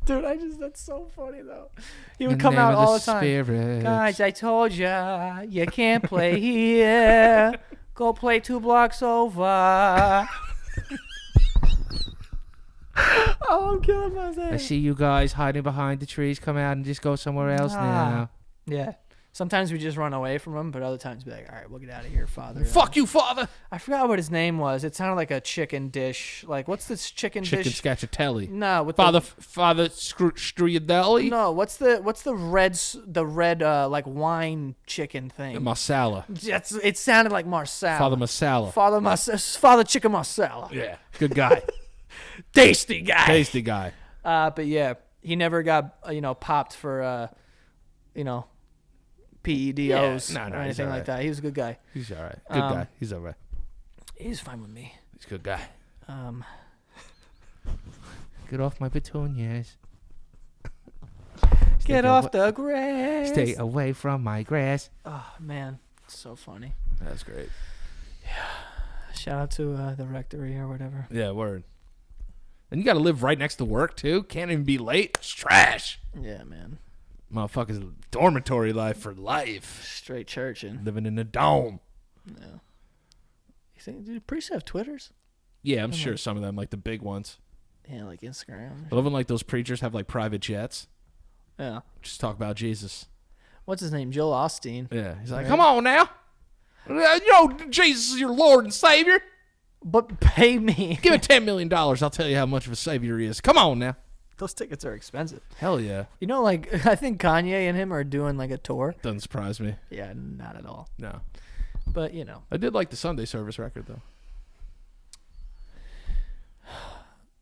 Dude, that's so funny though. He would In come name out of all the time. Spirit. Guys, I told ya, you can't play here. Go play 2 blocks over. Oh, I'm killing myself. I see you guys hiding behind the trees. Come out and just go somewhere else now. Yeah. Sometimes we just run away from him, but other times be like, all right, we'll get out of here, Father. Fuck you, Father. I forgot what his name was. It sounded like a chicken dish. Like, what's this chicken Chicken dish? scacciatelli. No, with Father Striadelli. No, what's the red like wine chicken thing? Marsala. It sounded like Marsala. Father Marsala. Father Chicken Marsala. Yeah, good guy. Tasty guy. Tasty guy. But yeah, he never got popped for PEDOs no, or he's anything all like right. that. He was a good guy. He's all right. Good guy. He's all right. He's fine with me. He's a good guy. Get off my petunias. Get off the grass. Stay away from my grass. Oh man, it's so funny. That's great. Shout out to the rectory or whatever. Yeah, word. And you got to live right next to work too. Can't even be late. It's trash. Yeah, man. Motherfuckers dormitory life for life. Straight churching. Living in a dome. No. You think do priests have Twitters? Yeah, I'm sure some of them, like the big ones. Yeah, like Instagram. I love when like those preachers have like private jets. Yeah. Just talk about Jesus. What's his name? Joel Osteen. Yeah, he's like, Right. come on now. Jesus is your Lord and Savior. But pay me. Give it $10 million. I'll tell you how much of a savior he is. Come on now. Those tickets are expensive. Hell yeah. Like I think Kanye and him are doing like a tour. Doesn't surprise me. Yeah, not at all. No. But I did like the Sunday service record though.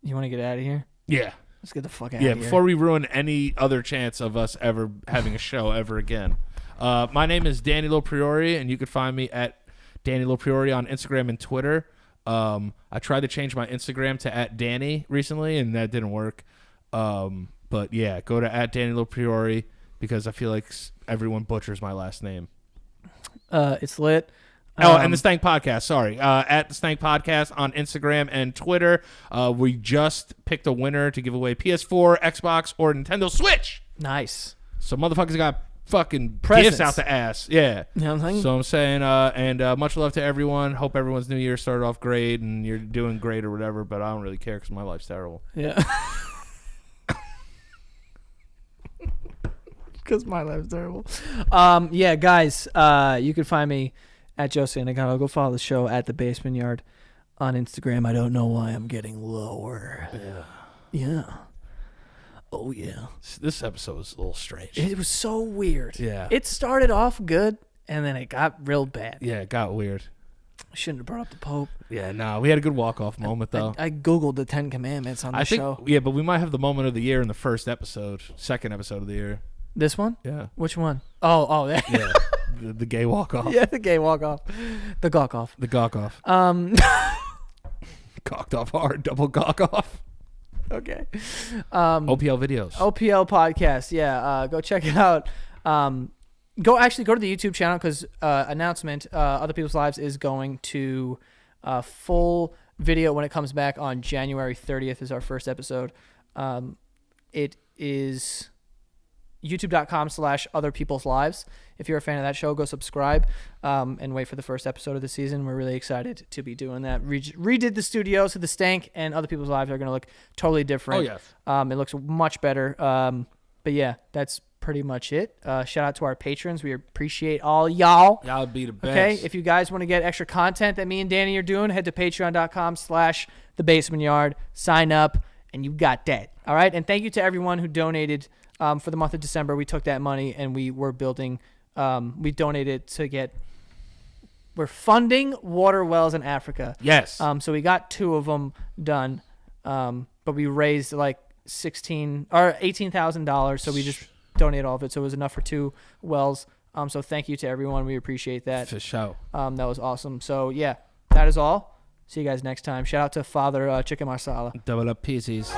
you want to get out of here? Yeah. Let's get the fuck out Yeah, of here. before we ruin any other chance of us ever having a show ever again. My name is Danny Lopriori, and you can find me at Danny Lopriori on Instagram and Twitter. I tried to change my Instagram to @Danny recently, and that didn't work. But yeah, go to @Danny Lopriori. because I feel like everyone butchers my last name. It's lit. And the Stank Podcast, sorry. At the Stank Podcast on Instagram and Twitter. We just picked a winner to give away PS4, Xbox, or Nintendo Switch. Nice. So motherfuckers got fucking Presents. gifts out the ass. Yeah. You know what I'm saying? So I'm saying, and much love to everyone. Hope everyone's new year started off great and you're doing great or whatever, but I don't really care because my life's terrible. Yeah. Because my life's terrible. Yeah, guys, you can find me at Joe Santagato. Go follow the show at The Basement Yard on Instagram. I don't know why I'm getting lower. Yeah. Oh, yeah. This episode was a little strange. It was so weird. Yeah. It started off good, and then it got real bad. Yeah, it got weird. I shouldn't have brought up the Pope. Yeah, no, we had a good walk-off moment, though. I Googled the 10 Commandments on the show. Yeah, but we might have the moment of the year in the second episode of the year. This one? Yeah. Which one? Oh, yeah. Yeah. The gay walk-off. Yeah, the gay walk-off. The gawk-off. The gawk-off. Cocked off hard, double gawk-off. Okay. OPL videos. OPL podcast. Yeah. Go check it out. Go to the YouTube channel because announcement. Other People's Lives is going to full video when it comes back on January 30th is our first episode. It is youtube.com/Other People's Lives. If you're a fan of that show, go subscribe and wait for the first episode of the season. We're really excited to be doing that. Redid the studio, so the Stank and Other People's Lives are going to look totally different. Oh, yes. It looks much better. But yeah, that's pretty much it. Shout out to our patrons. We appreciate all y'all. Y'all be the best. Okay, if you guys want to get extra content that me and Danny are doing, head to patreon.com/thebasementyard. Sign up, and you got that. All right, and thank you to everyone who donated for the month of December. We took that money, and we were building, we donated we're funding water wells in Africa. Yes. So we got 2 of them done, but we raised like $18,000, so we just donated all of it, so it was enough for 2 wells. So thank you to everyone. We appreciate that. For sure. That was awesome. So yeah, that is all. See you guys next time. Shout out to Father Chicken Marsala. Double up pieces.